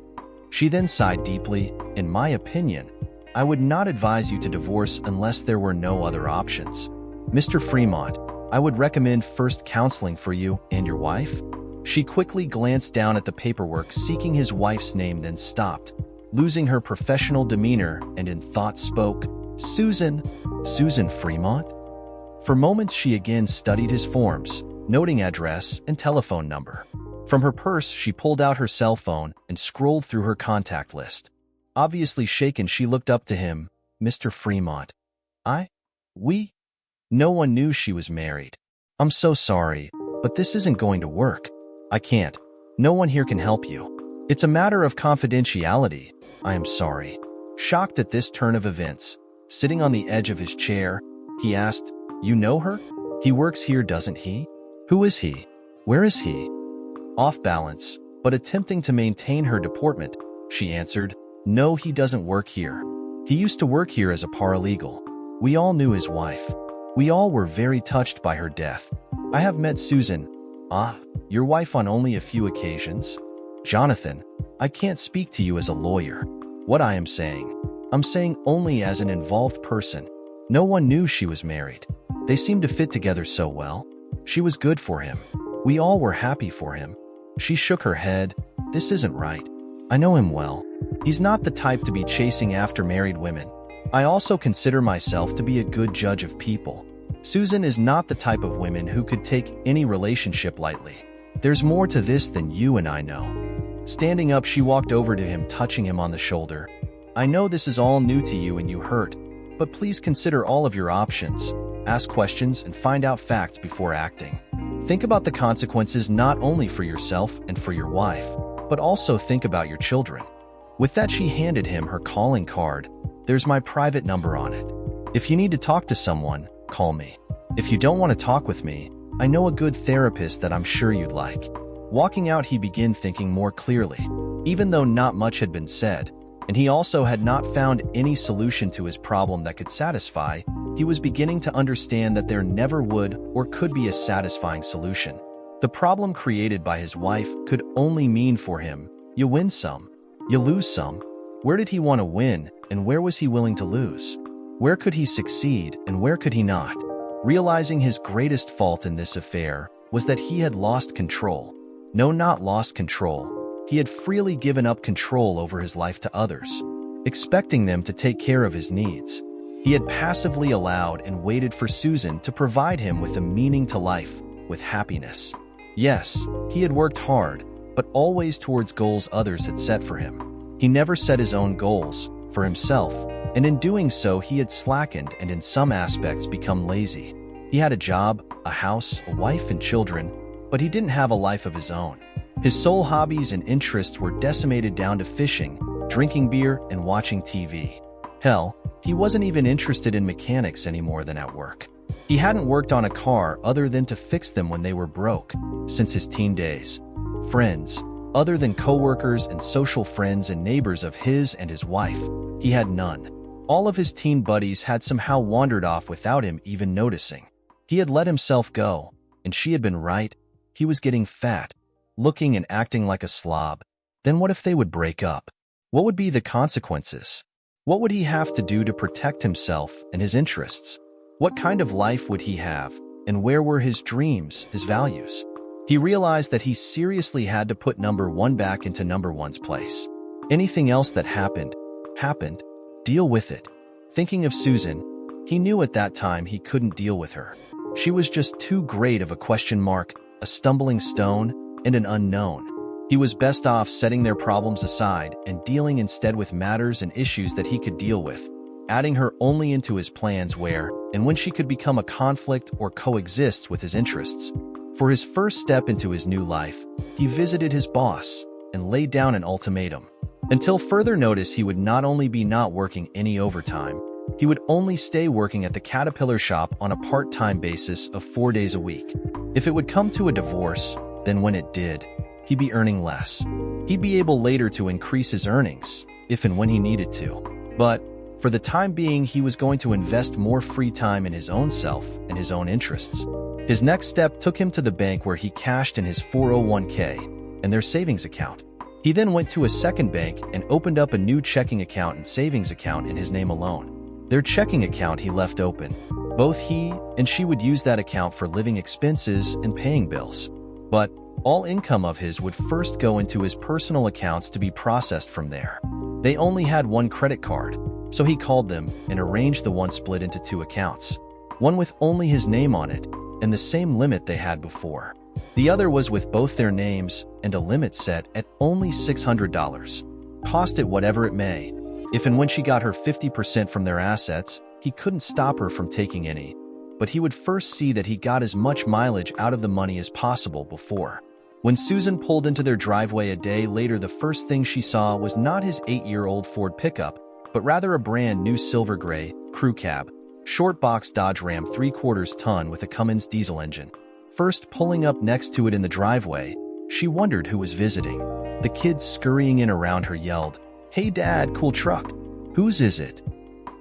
She then sighed deeply. In my opinion, I would not advise you to divorce unless there were no other options. Mr. Fremont, I would recommend first counseling for you and your wife. She quickly glanced down at the paperwork seeking his wife's name, then stopped, losing her professional demeanor, and in thought spoke, Susan Fremont? For moments she again studied his forms, noting address and telephone number. From her purse she pulled out her cell phone and scrolled through her contact list. Obviously shaken, she looked up to him. Mr. Fremont. We? No one knew she was married. I'm so sorry, but this isn't going to work. I can't. No one here can help you. It's a matter of confidentiality. I am sorry. Shocked at this turn of events, sitting on the edge of his chair, he asked, You know her? He works here, doesn't he? Who is he? Where is he? Off balance, but attempting to maintain her deportment, she answered, No, he doesn't work here. He used to work here as a paralegal. We all knew his wife. We all were very touched by her death. I have met Susan, your wife, on only a few occasions. Jonathan, I can't speak to you as a lawyer. What I'm saying only as an involved person. No one knew she was married. They seemed to fit together so well. She was good for him. We all were happy for him. She shook her head. This isn't right. I know him well. He's not the type to be chasing after married women. I also consider myself to be a good judge of people. Susan is not the type of woman who could take any relationship lightly. There's more to this than you and I know. Standing up, she walked over to him, touching him on the shoulder. I know this is all new to you and you hurt, but please consider all of your options. Ask questions and find out facts before acting. Think about the consequences not only for yourself and for your wife, but also think about your children. With that, she handed him her calling card. There's my private number on it. If you need to talk to someone, call me. If you don't want to talk with me, I know a good therapist that I'm sure you'd like. Walking out, he began thinking more clearly. Even though not much had been said, and he also had not found any solution to his problem that could satisfy, he was beginning to understand that there never would or could be a satisfying solution. The problem created by his wife could only mean for him, you win some, you lose some. Where did he want to win, and where was he willing to lose? Where could he succeed, and where could he not? Realizing his greatest fault in this affair was that he had lost control. No, not lost control. He had freely given up control over his life to others, expecting them to take care of his needs. He had passively allowed and waited for Susan to provide him with a meaning to life, with happiness. Yes, he had worked hard, but always towards goals others had set for him. He never set his own goals for himself, and in doing so he had slackened and in some aspects become lazy. He had a job, a house, a wife and children, but he didn't have a life of his own. His sole hobbies and interests were decimated down to fishing, drinking beer, and watching TV. Hell, he wasn't even interested in mechanics any more than at work. He hadn't worked on a car other than to fix them when they were broke, since his teen days. Friends, other than co-workers and social friends and neighbors of his and his wife, he had none. All of his teen buddies had somehow wandered off without him even noticing. He had let himself go, and she had been right. He was getting fat, looking and acting like a slob. Then what if they would break up? What would be the consequences? What would he have to do to protect himself and his interests? What kind of life would he have, and where were his dreams, his values? He realized that he seriously had to put number one back into number one's place. Anything else that happened. Deal with it. Thinking of Susan, he knew at that time he couldn't deal with her. She was just too great of a question mark, a stumbling stone, and an unknown. He was best off setting their problems aside and dealing instead with matters and issues that he could deal with, adding her only into his plans where and when she could become a conflict or coexist with his interests. For his first step into his new life, he visited his boss and laid down an ultimatum. Until further notice, he would not only be not working any overtime, he would only stay working at the Caterpillar shop on a part-time basis of 4 days a week. If it would come to a divorce, then when it did, he'd be earning less. He'd be able later to increase his earnings, if and when he needed to. But for the time being, he was going to invest more free time in his own self and his own interests. His next step took him to the bank where he cashed in his 401k and their savings account. He then went to a second bank and opened up a new checking account and savings account in his name alone. Their checking account he left open. Both he and she would use that account for living expenses and paying bills. But all income of his would first go into his personal accounts to be processed from there. They only had one credit card, so he called them and arranged the one split into two accounts. One with only his name on it and the same limit they had before. The other was with both their names and a limit set at only $600. Cost it whatever it may. If and when she got her 50% from their assets, he couldn't stop her from taking any. But he would first see that he got as much mileage out of the money as possible before. When Susan pulled into their driveway a day later, the first thing she saw was not his 8-year-old Ford pickup, but rather a brand new silver gray crew cab, short box Dodge Ram 3/4 ton with a Cummins diesel engine. First pulling up next to it in the driveway, she wondered who was visiting. The kids scurrying in around her yelled, "Hey Dad, cool truck. Whose is it?"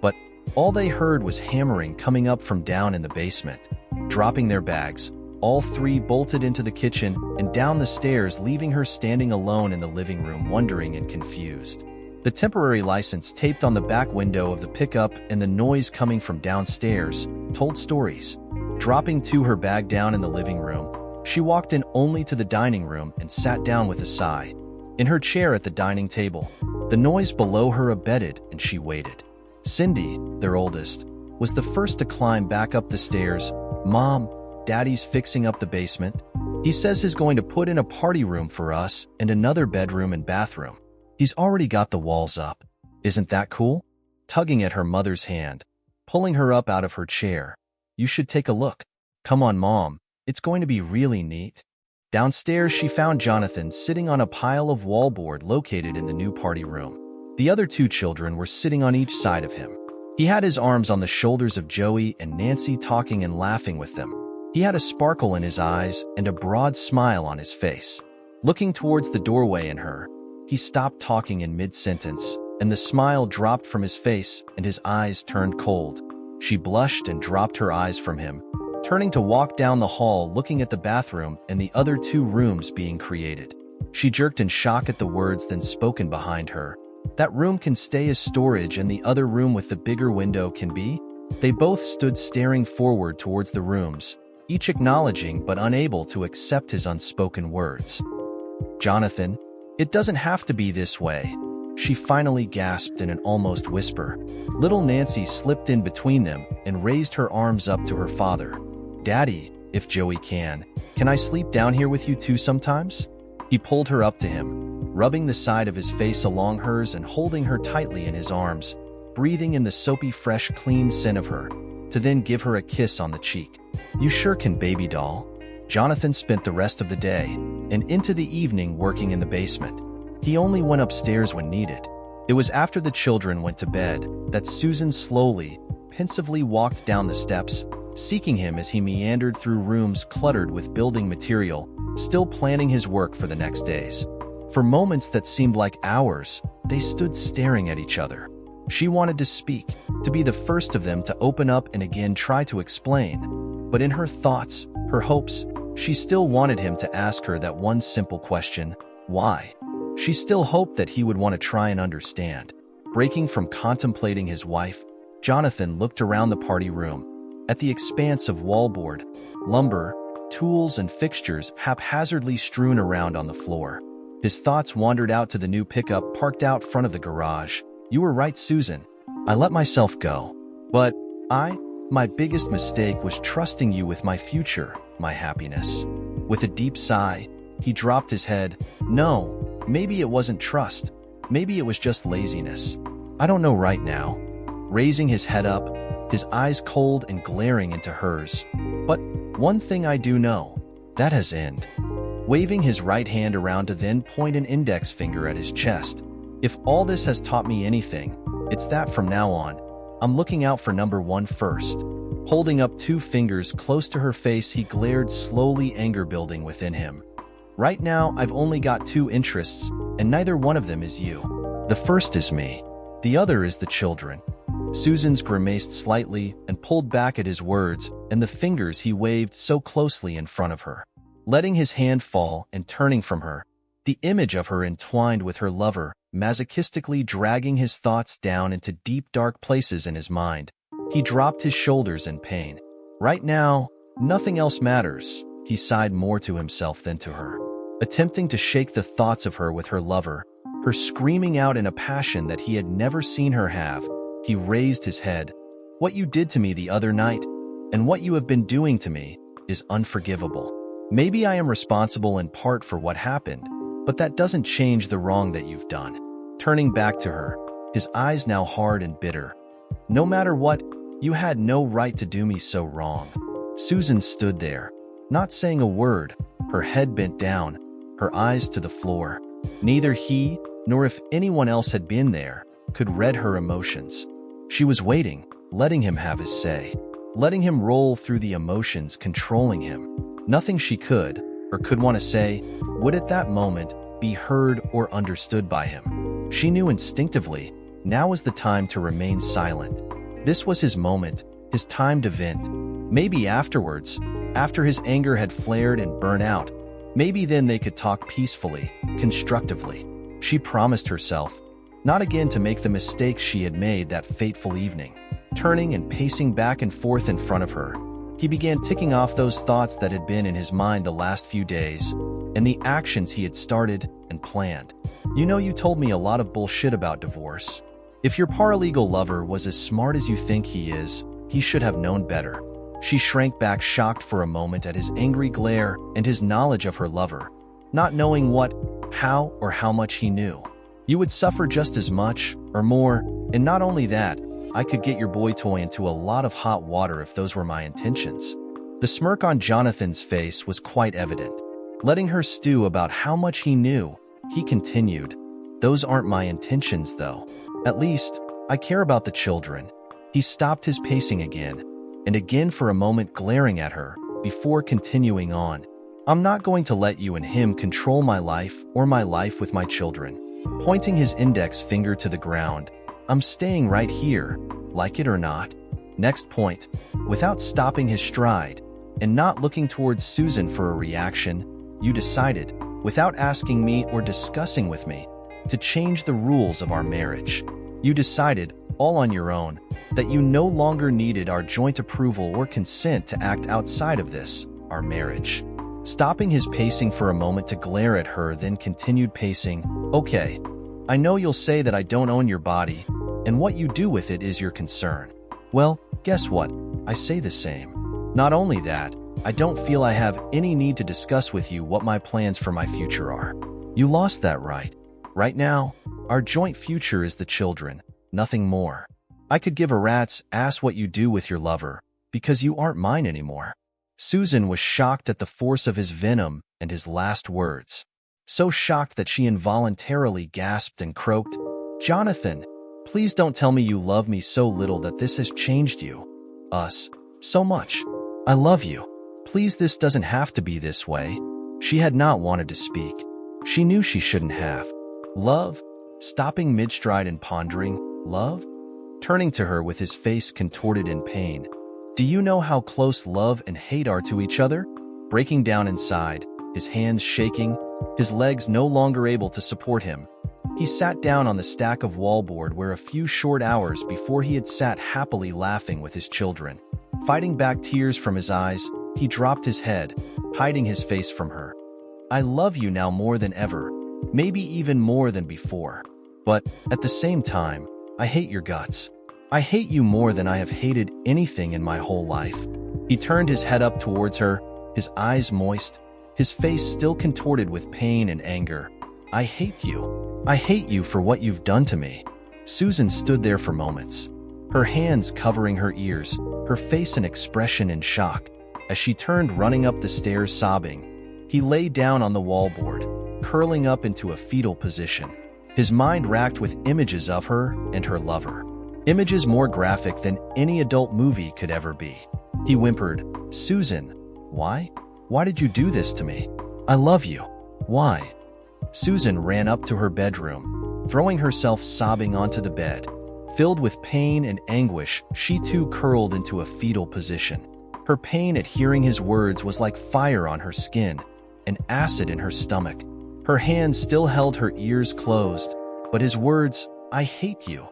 But all they heard was hammering coming up from down in the basement. Dropping their bags, all three bolted into the kitchen and down the stairs, leaving her standing alone in the living room, wondering and confused. The temporary license taped on the back window of the pickup and the noise coming from downstairs told stories. Dropping her bag down in the living room, she walked in only to the dining room and sat down with a sigh. In her chair at the dining table, the noise below her abated and she waited. Cindy, their oldest, was the first to climb back up the stairs. "Mom, Daddy's fixing up the basement. He says he's going to put in a party room for us and another bedroom and bathroom. He's already got the walls up. Isn't that cool?" Tugging at her mother's hand, pulling her up out of her chair. "You should take a look. Come on, Mom. It's going to be really neat." Downstairs, she found Jonathan sitting on a pile of wallboard located in the new party room. The other two children were sitting on each side of him. He had his arms on the shoulders of Joey and Nancy, talking and laughing with them. He had a sparkle in his eyes and a broad smile on his face. Looking towards the doorway in her, he stopped talking in mid-sentence, and the smile dropped from his face and his eyes turned cold. She blushed and dropped her eyes from him, turning to walk down the hall, looking at the bathroom and the other two rooms being created. She jerked in shock at the words then spoken behind her. "That room can stay as storage and the other room with the bigger window can be?" They both stood staring forward towards the rooms, each acknowledging but unable to accept his unspoken words. "Jonathan, it doesn't have to be this way," she finally gasped in an almost whisper. Little Nancy slipped in between them and raised her arms up to her father. "Daddy, if Joey can I sleep down here with you too sometimes?" He pulled her up to him, rubbing the side of his face along hers and holding her tightly in his arms, breathing in the soapy, fresh, clean scent of her, to then give her a kiss on the cheek. "You sure can, baby doll." Jonathan spent the rest of the day and into the evening working in the basement. He only went upstairs when needed. It was after the children went to bed that Susan slowly, pensively walked down the steps, seeking him as he meandered through rooms cluttered with building material, still planning his work for the next days. For moments that seemed like hours, they stood staring at each other. She wanted to speak, to be the first of them to open up and again try to explain. But in her thoughts, her hopes, she still wanted him to ask her that one simple question: why? She still hoped that he would want to try and understand. Breaking from contemplating his wife, Jonathan looked around the party room, at the expanse of wallboard, lumber, tools, and fixtures haphazardly strewn around on the floor. His thoughts wandered out to the new pickup parked out front of the garage. "You were right, Susan. I let myself go. But my biggest mistake was trusting you with my future, my happiness." With a deep sigh, he dropped his head. "No, maybe it wasn't trust. Maybe it was just laziness. I don't know right now." Raising his head up, his eyes cold and glaring into hers. "But one thing I do know, that has ended." Waving his right hand around to then point an index finger at his chest. "If all this has taught me anything, it's that from now on, I'm looking out for number one first." Holding up two fingers close to her face, he glared, slowly, anger building within him. "Right now, I've only got two interests, and neither one of them is you. The first is me. The other is the children." Susan's grimaced slightly and pulled back at his words and the fingers he waved so closely in front of her. Letting his hand fall and turning from her, the image of her entwined with her lover, masochistically dragging his thoughts down into deep, dark places in his mind. He dropped his shoulders in pain. "Right now, nothing else matters," he sighed, more to himself than to her. Attempting to shake the thoughts of her with her lover, her screaming out in a passion that he had never seen her have, he raised his head. "What you did to me the other night, and what you have been doing to me, is unforgivable. Maybe I am responsible in part for what happened, but that doesn't change the wrong that you've done." Turning back to her, his eyes now hard and bitter. "No matter what, you had no right to do me so wrong." Susan stood there, not saying a word, her head bent down, her eyes to the floor. Neither he, nor if anyone else had been there, could read her emotions. She was waiting, letting him have his say, letting him roll through the emotions controlling him. Nothing she could, or could want to say, would at that moment be heard or understood by him. She knew instinctively, now was the time to remain silent. This was his moment, his time to vent. Maybe afterwards, after his anger had flared and burned out, maybe then they could talk peacefully, constructively. She promised herself, not again to make the mistakes she had made that fateful evening. Turning and pacing back and forth in front of her, he began ticking off those thoughts that had been in his mind the last few days, and the actions he had started and planned. "You know, you told me a lot of bullshit about divorce. If your paralegal lover was as smart as you think he is, he should have known better. She shrank back, shocked for a moment at his angry glare and his knowledge of her lover, not knowing what, how, or how much he knew. You would suffer just as much, or more, and not only that, I could get your boy toy into a lot of hot water if those were my intentions. The smirk on Jonathan's face was quite evident. Letting her stew about how much he knew, he continued, "Those aren't my intentions, though. At least, I care about the children." He stopped his pacing again, and again for a moment glaring at her, before continuing on. "I'm not going to let you and him control my life or my life with my children." Pointing his index finger to the ground, "I'm staying right here, like it or not." Next point, without stopping his stride, and not looking towards Susan for a reaction, you decided, without asking me or discussing with me, to change the rules of our marriage. You decided, all on your own, that you no longer needed our joint approval or consent to act outside of this, our marriage. Stopping his pacing for a moment to glare at her, then continued pacing, "Okay, I know you'll say that I don't own your body, and what you do with it is your concern. Well, guess what? I say the same. Not only that, I don't feel I have any need to discuss with you what my plans for my future are. You lost that right. Right now, our joint future is the children, nothing more. I could give a rat's ass what you do with your lover, because you aren't mine anymore." Susan was shocked at the force of his venom and his last words. So shocked that she involuntarily gasped and croaked, "Jonathan, please don't tell me you love me so little that this has changed you. Us. So much. I love you. Please, this doesn't have to be this way." She had not wanted to speak. She knew she shouldn't have. "Love?" Stopping mid-stride and pondering, "Love?" Turning to her with his face contorted in pain. "Do you know how close love and hate are to each other?" Breaking down inside, his hands shaking, his legs no longer able to support him, he sat down on the stack of wallboard where a few short hours before he had sat happily laughing with his children. Fighting back tears from his eyes, he dropped his head, hiding his face from her. "I love you now more than ever, maybe even more than before. But, at the same time, I hate your guts. I hate you more than I have hated anything in my whole life." He turned his head up towards her, his eyes moist, his face still contorted with pain and anger. "I hate you. I hate you for what you've done to me." Susan stood there for moments, her hands covering her ears, her face an expression in shock. As she turned running up the stairs sobbing, he lay down on the wallboard, curling up into a fetal position, his mind racked with images of her and her lover. Images more graphic than any adult movie could ever be. He whimpered, "Susan, why? Why did you do this to me? I love you. Why?" Susan ran up to her bedroom, throwing herself sobbing onto the bed. Filled with pain and anguish, she too curled into a fetal position. Her pain at hearing his words was like fire on her skin, and acid in her stomach. Her hands still held her ears closed, but his words, "I hate you,"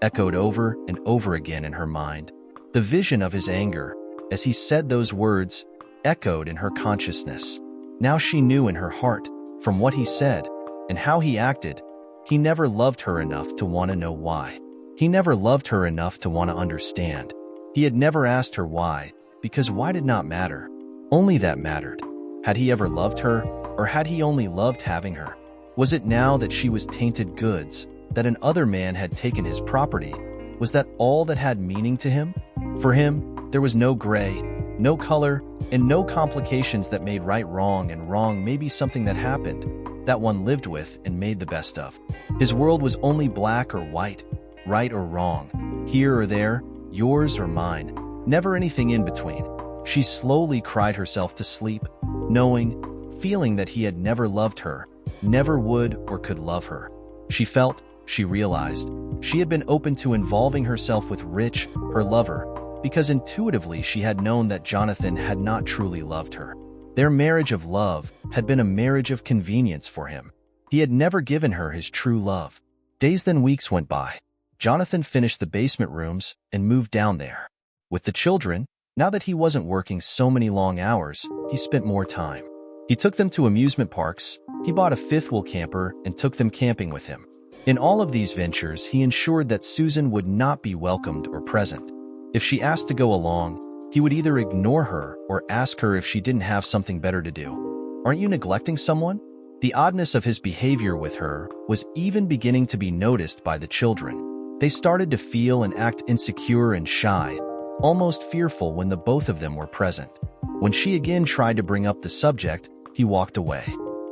echoed over and over again in her mind. The vision of his anger, as he said those words, echoed in her consciousness. Now she knew in her heart, from what he said, and how he acted, he never loved her enough to want to know why. He never loved her enough to want to understand. He had never asked her why, because why did not matter. Only that mattered. Had he ever loved her, or had he only loved having her? Was it now that she was tainted goods, that an other man had taken his property? Was that all that had meaning to him? For him, there was no gray, no color, and no complications that made right wrong and wrong maybe something that happened, that one lived with and made the best of. His world was only black or white, right or wrong, here or there, yours or mine, never anything in between. She slowly cried herself to sleep, knowing, feeling that he had never loved her, never would or could love her. She felt, she realized, she had been open to involving herself with Rich, her lover, because intuitively she had known that Jonathan had not truly loved her. Their marriage of love had been a marriage of convenience for him. He had never given her his true love. Days then weeks went by. Jonathan finished the basement rooms and moved down there. With the children, now that he wasn't working so many long hours, he spent more time. He took them to amusement parks, he bought a fifth wheel camper and took them camping with him. In all of these ventures, he ensured that Susan would not be welcomed or present. If she asked to go along, he would either ignore her or ask her if she didn't have something better to do. "Aren't you neglecting someone?" The oddness of his behavior with her was even beginning to be noticed by the children. They started to feel and act insecure and shy, almost fearful when the both of them were present. When she again tried to bring up the subject, he walked away.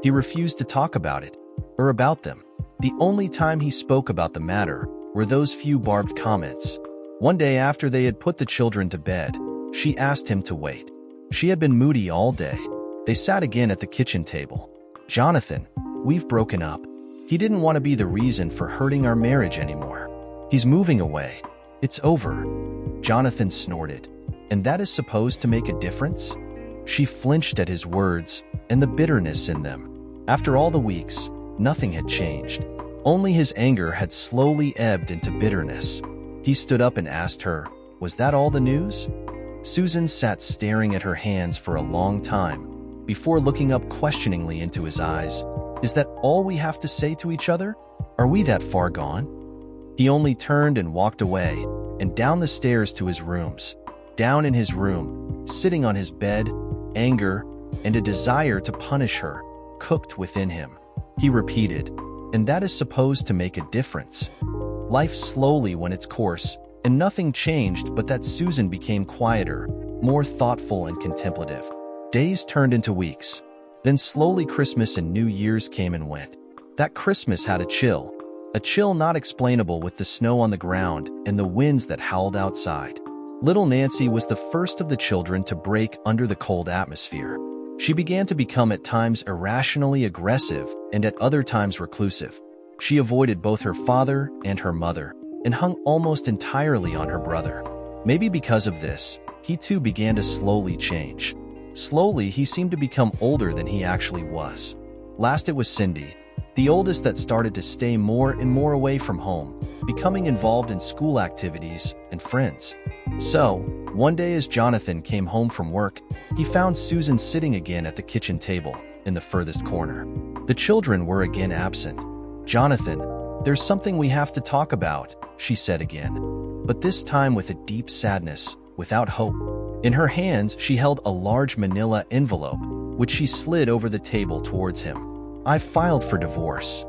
He refused to talk about it, or about them. The only time he spoke about the matter were those few barbed comments. One day after they had put the children to bed, she asked him to wait. She had been moody all day. They sat again at the kitchen table. "Jonathan, we've broken up. He didn't want to be the reason for hurting our marriage anymore. He's moving away. It's over." Jonathan snorted. "And that is supposed to make a difference?" She flinched at his words and the bitterness in them. After all the weeks, nothing had changed. Only his anger had slowly ebbed into bitterness. He stood up and asked her, "Was that all the news?" Susan sat staring at her hands for a long time, before looking up questioningly into his eyes. "Is that all we have to say to each other? Are we that far gone?" He only turned and walked away, and down the stairs to his rooms. Down in his room, sitting on his bed, anger and a desire to punish her cooked within him. He repeated, "And that is supposed to make a difference?" Life slowly went its course, and nothing changed but that Susan became quieter, more thoughtful and contemplative. Days turned into weeks. Then slowly Christmas and New Year's came and went. That Christmas had a chill not explainable with the snow on the ground and the winds that howled outside. Little Nancy was the first of the children to break under the cold atmosphere. She began to become at times irrationally aggressive and at other times reclusive. She avoided both her father and her mother and hung almost entirely on her brother. Maybe because of this, he too began to slowly change. Slowly, he seemed to become older than he actually was. Last it was Cindy, the oldest, that started to stay more and more away from home, becoming involved in school activities and friends. So, one day as Jonathan came home from work, he found Susan sitting again at the kitchen table, in the furthest corner. The children were again absent. "Jonathan, there's something we have to talk about," she said again, but this time with a deep sadness, without hope. In her hands, she held a large manila envelope, which she slid over the table towards him. "I filed for divorce."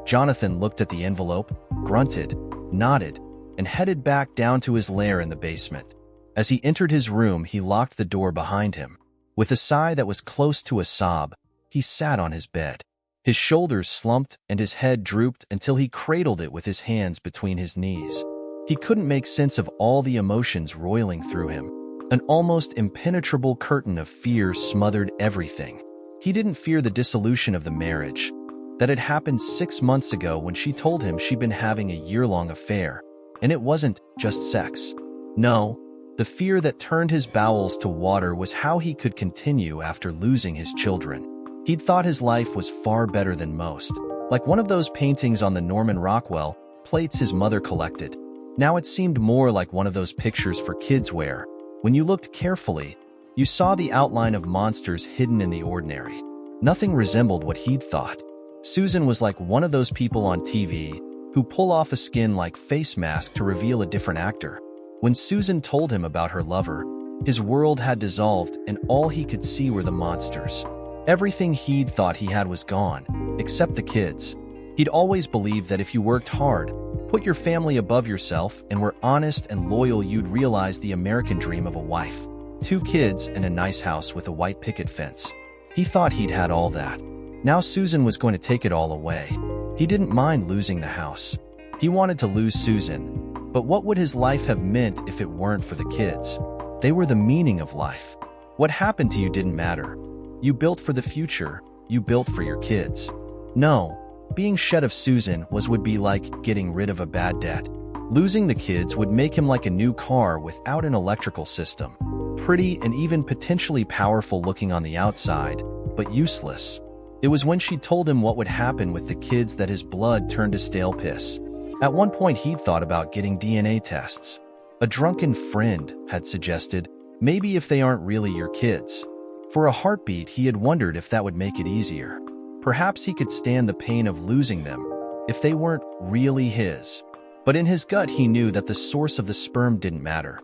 Jonathan looked at the envelope, grunted, nodded, and headed back down to his lair in the basement. As he entered his room, he locked the door behind him. With a sigh that was close to a sob, he sat on his bed. His shoulders slumped and his head drooped until he cradled it with his hands between his knees. He couldn't make sense of all the emotions roiling through him. An almost impenetrable curtain of fear smothered everything. He didn't fear the dissolution of the marriage. That had happened 6 months ago when she told him she'd been having a year-long affair. And it wasn't just sex. No, the fear that turned his bowels to water was how he could continue after losing his children. He'd thought his life was far better than most, like one of those paintings on the Norman Rockwell plates his mother collected. Now it seemed more like one of those pictures for kids where, when you looked carefully, you saw the outline of monsters hidden in the ordinary. Nothing resembled what he'd thought. Susan was like one of those people on TV who pull off a skin-like face mask to reveal a different actor. When Susan told him about her lover, his world had dissolved and all he could see were the monsters. Everything he'd thought he had was gone, except the kids. He'd always believed that if you worked hard, put your family above yourself, and were honest and loyal, you'd realize the American dream of a wife. 2 kids and a nice house with a white picket fence. He thought he'd had all that. Now Susan was going to take it all away. He didn't mind losing the house. He wanted to lose Susan, but what would his life have meant if it weren't for the kids? They were the meaning of life. What happened to you didn't matter. You built for the future. You built for your kids. No, being shed of Susan would be like getting rid of a bad debt. Losing the kids would make him like a new car without an electrical system. Pretty and even potentially powerful looking on the outside, but useless. It was when she told him what would happen with the kids that his blood turned to stale piss. At one point he'd thought about getting DNA tests. A drunken friend had suggested, maybe if they aren't really your kids. For a heartbeat he had wondered if that would make it easier. Perhaps he could stand the pain of losing them. if they weren't really his. But in his gut, he knew that the source of the sperm didn't matter.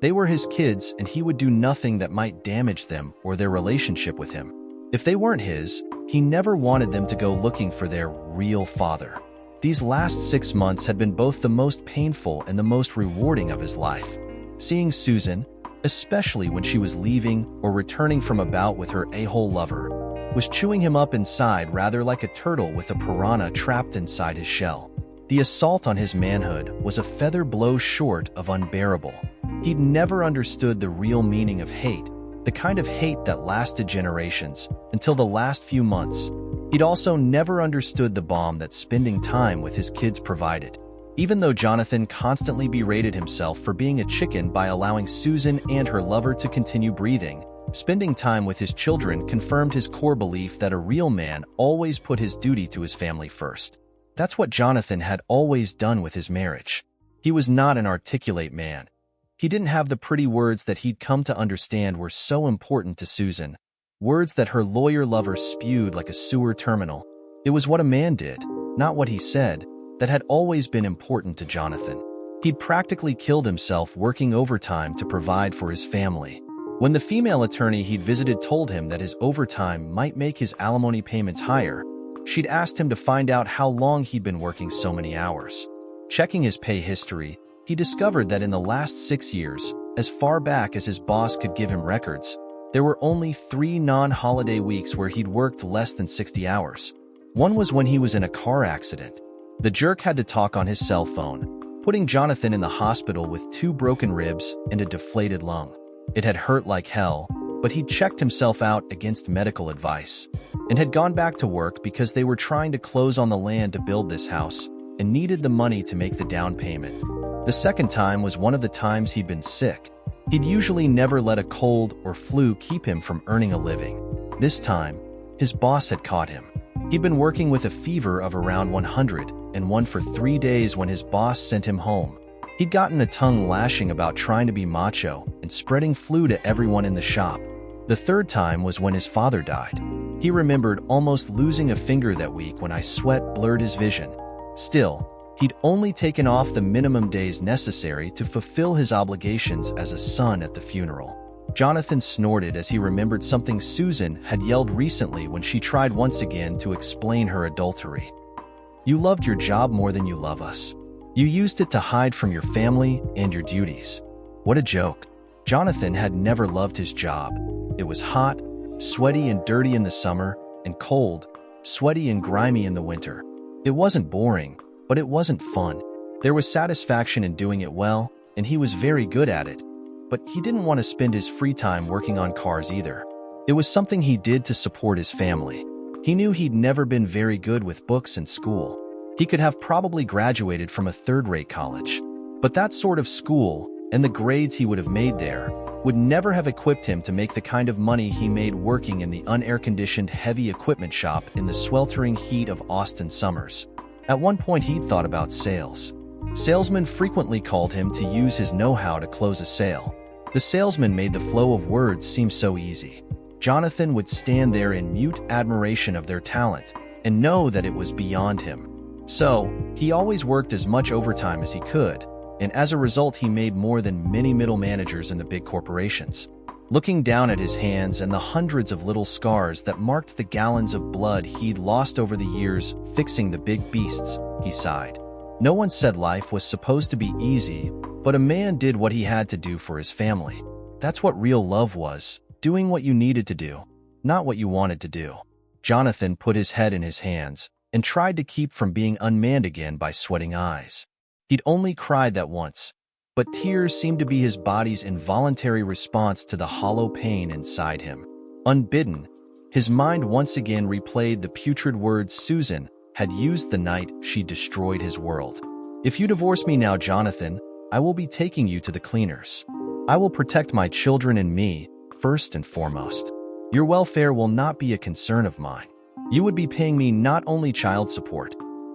They were his kids, and he would do nothing that might damage them or their relationship with him. If they weren't his, he never wanted them to go looking for their real father. These last 6 months had been both the most painful and the most rewarding of his life. Seeing Susan, especially when she was leaving or returning from a bout with her a-hole lover, was chewing him up inside rather like a turtle with a piranha trapped inside his shell. The assault on his manhood was a feather blow short of unbearable. He'd never understood the real meaning of hate, the kind of hate that lasted generations, until the last few months. He'd also never understood the balm that spending time with his kids provided. Even though Jonathan constantly berated himself for being a chicken by allowing Susan and her lover to continue breathing, spending time with his children confirmed his core belief that a real man always put his duty to his family first. That's what Jonathan had always done with his marriage. He was not an articulate man. He didn't have the pretty words that he'd come to understand were so important to Susan, words that her lawyer lover spewed like a sewer terminal. It was what a man did, not what he said, that had always been important to Jonathan. He'd practically killed himself working overtime to provide for his family. When the female attorney he'd visited told him that his overtime might make his alimony payments higher, she'd asked him to find out how long he'd been working so many hours. Checking his pay history, he discovered that in the last 6 years, as far back as his boss could give him records, there were only 3 non-holiday weeks where he'd worked less than 60 hours. One was when he was in a car accident. The jerk had to talk on his cell phone, putting Jonathan in the hospital with 2 broken ribs and a deflated lung. It had hurt like hell, but he'd checked himself out against medical advice and had gone back to work because they were trying to close on the land to build this house and needed the money to make the down payment. The second time was one of the times he'd been sick. He'd usually never let a cold or flu keep him from earning a living. This time, his boss had caught him. He'd been working with a fever of around 101 for 3 days when his boss sent him home. He'd gotten a tongue lashing about trying to be macho and spreading flu to everyone in the shop. The third time was when his father died. He remembered almost losing a finger that week when sweat blurred his vision. Still, he'd only taken off the minimum days necessary to fulfill his obligations as a son at the funeral. Jonathan snorted as he remembered something Susan had yelled recently when she tried once again to explain her adultery. "You loved your job more than you love us. You used it to hide from your family and your duties." What a joke. Jonathan had never loved his job. It was hot, sweaty and dirty in the summer, and cold, sweaty and grimy in the winter. It wasn't boring, but it wasn't fun. There was satisfaction in doing it well, and he was very good at it. But he didn't want to spend his free time working on cars either. It was something he did to support his family. He knew he'd never been very good with books in school. He could have probably graduated from a third-rate college. But that sort of school, and the grades he would have made there, would never have equipped him to make the kind of money he made working in the unair-conditioned heavy equipment shop in the sweltering heat of Austin summers. At one point he'd thought about sales. Salesmen frequently called him to use his know-how to close a sale. The salesman made the flow of words seem so easy. Jonathan would stand there in mute admiration of their talent and know that it was beyond him. So, he always worked as much overtime as he could, and as a result he made more than many middle managers in the big corporations. Looking down at his hands and the hundreds of little scars that marked the gallons of blood he'd lost over the years fixing the big beasts, he sighed. No one said life was supposed to be easy, but a man did what he had to do for his family. That's what real love was, doing what you needed to do, not what you wanted to do. Jonathan put his head in his hands and tried to keep from being unmanned again by sweating eyes. He'd only cried that once, but tears seemed to be his body's involuntary response to the hollow pain inside him. Unbidden, his mind once again replayed the putrid words Susan had used the night she destroyed his world. "If you divorce me now, Jonathan, I will be taking you to the cleaners. I will protect my children and me, first and foremost. Your welfare will not be a concern of mine. You would be paying me not only child support,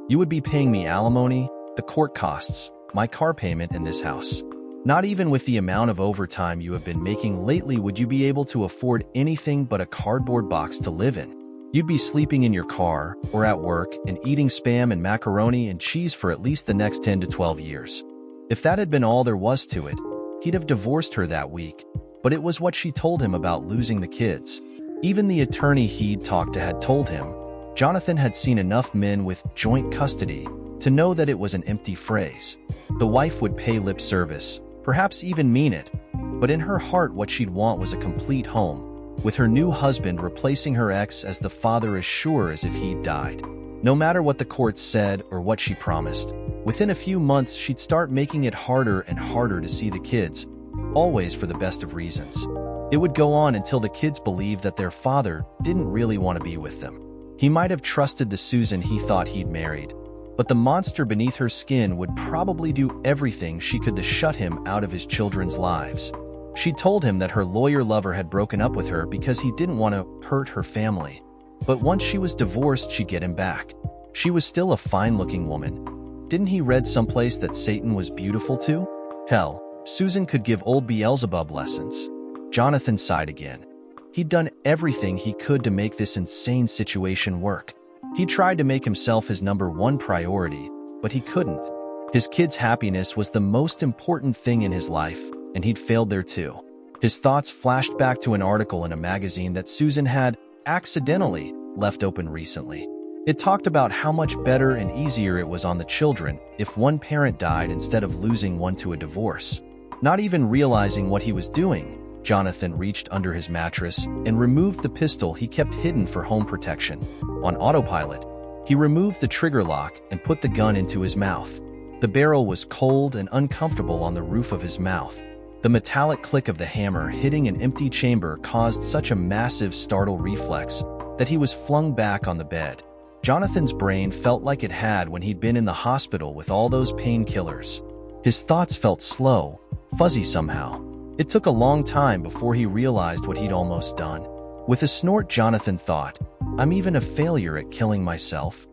you would be paying me alimony, the court costs, my car payment in this house. Not even with the amount of overtime you have been making lately would you be able to afford anything but a cardboard box to live in. You'd be sleeping in your car or at work and eating spam and macaroni and cheese for at least the next 10 to 12 years. If that had been all there was to it, he'd have divorced her that week, but it was what she told him about losing the kids. Even the attorney he'd talked to had told him Jonathan had seen enough men with joint custody to know that it was an empty phrase. The wife would pay lip service, perhaps even mean it, but in her heart what she'd want was a complete home, with her new husband replacing her ex as the father as sure as if he'd died. No matter what the courts said or what she promised, within a few months she'd start making it harder and harder to see the kids, always for the best of reasons. It would go on until the kids believed that their father didn't really want to be with them. He might have trusted the Susan he thought he'd married, but the monster beneath her skin would probably do everything she could to shut him out of his children's lives. She told him that her lawyer lover had broken up with her because he didn't want to hurt her family. But once she was divorced, she'd get him back. She was still a fine-looking woman. Didn't he read someplace that Satan was beautiful too? Hell, Susan could give old Beelzebub lessons. Jonathan sighed again. He'd done everything he could to make this insane situation work. He tried to make himself his #1 priority, but he couldn't. His kids' happiness was the most important thing in his life, and he'd failed there too. His thoughts flashed back to an article in a magazine that Susan had accidentally left open recently. It talked about how much better and easier it was on the children if one parent died instead of losing one to a divorce. Not even realizing what he was doing, Jonathan reached under his mattress and removed the pistol he kept hidden for home protection. On autopilot, he removed the trigger lock and put the gun into his mouth. The barrel was cold and uncomfortable on the roof of his mouth. The metallic click of the hammer hitting an empty chamber caused such a massive startle reflex that he was flung back on the bed. Jonathan's brain felt like it had when he'd been in the hospital with all those painkillers. His thoughts felt slow, fuzzy somehow. It took a long time before he realized what he'd almost done. With a snort, Jonathan thought, "I'm even a failure at killing myself."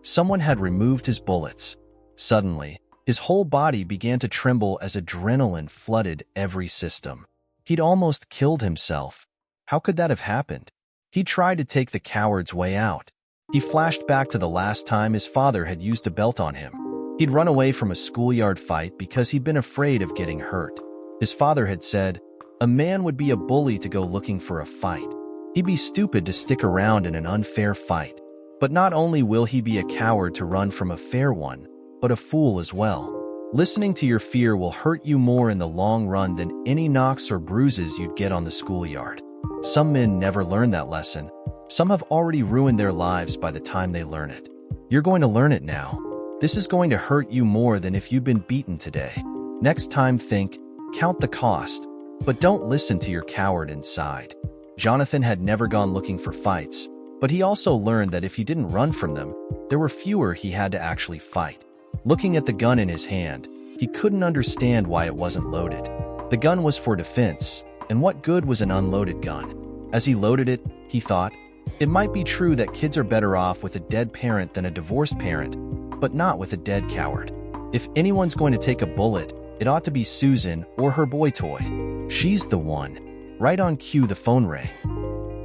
Someone had removed his bullets. Suddenly, his whole body began to tremble as adrenaline flooded every system. He'd almost killed himself. How could that have happened? He tried to take the coward's way out. He flashed back to the last time his father had used a belt on him. He'd run away from a schoolyard fight because he'd been afraid of getting hurt. His father had said, a man would be a bully to go looking for a fight. He'd be stupid to stick around in an unfair fight. But not only will he be a coward to run from a fair one, but a fool as well. Listening to your fear will hurt you more in the long run than any knocks or bruises you'd get on the schoolyard. Some men never learn that lesson. Some have already ruined their lives by the time they learn it. You're going to learn it now. This is going to hurt you more than if you'd been beaten today. Next time, think, count the cost, but don't listen to your coward inside. Jonathan had never gone looking for fights, but he also learned that if he didn't run from them, there were fewer he had to actually fight. Looking at the gun in his hand, he couldn't understand why it wasn't loaded. The gun was for defense, and what good was an unloaded gun? As he loaded it, he thought, it might be true that kids are better off with a dead parent than a divorced parent, but not with a dead coward. If anyone's going to take a bullet, it ought to be Susan or her boy toy. She's the one. Right on cue, the phone rang.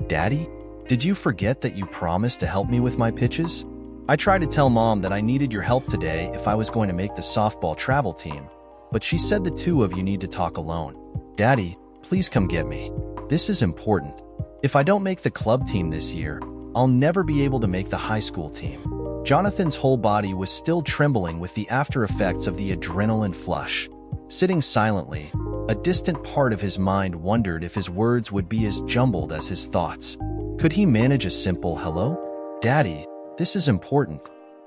Daddy, did you forget that you promised to help me with my pitches? I tried to tell Mom that I needed your help today if I was going to make the softball travel team, but she said the two of you need to talk alone. Daddy, please come get me. This is important. If I don't make the club team this year, I'll never be able to make the high school team. Jonathan's whole body was still trembling with the after effects of the adrenaline flush. Sitting silently, a distant part of his mind wondered if his words would be as jumbled as his thoughts. Could he manage a simple hello? Daddy, this is important.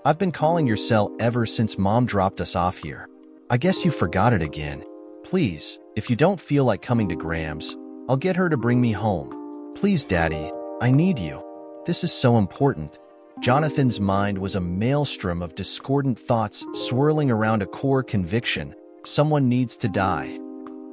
I've been calling your cell ever since Mom dropped us off here. I guess you forgot it again. Please, if you don't feel like coming to Graham's, I'll get her to bring me home. Please, Daddy, I need you. This is so important. Jonathan's mind was a maelstrom of discordant thoughts swirling around a core conviction. Someone needs to die.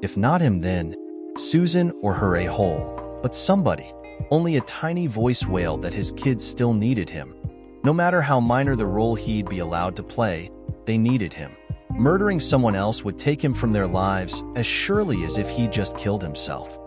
If not him, then Susan or her a-hole, but somebody. Only a tiny voice wailed that his kids still needed him. No matter how minor the role he'd be allowed to play, they needed him. Murdering someone else would take him from their lives as surely as if he'd just killed himself.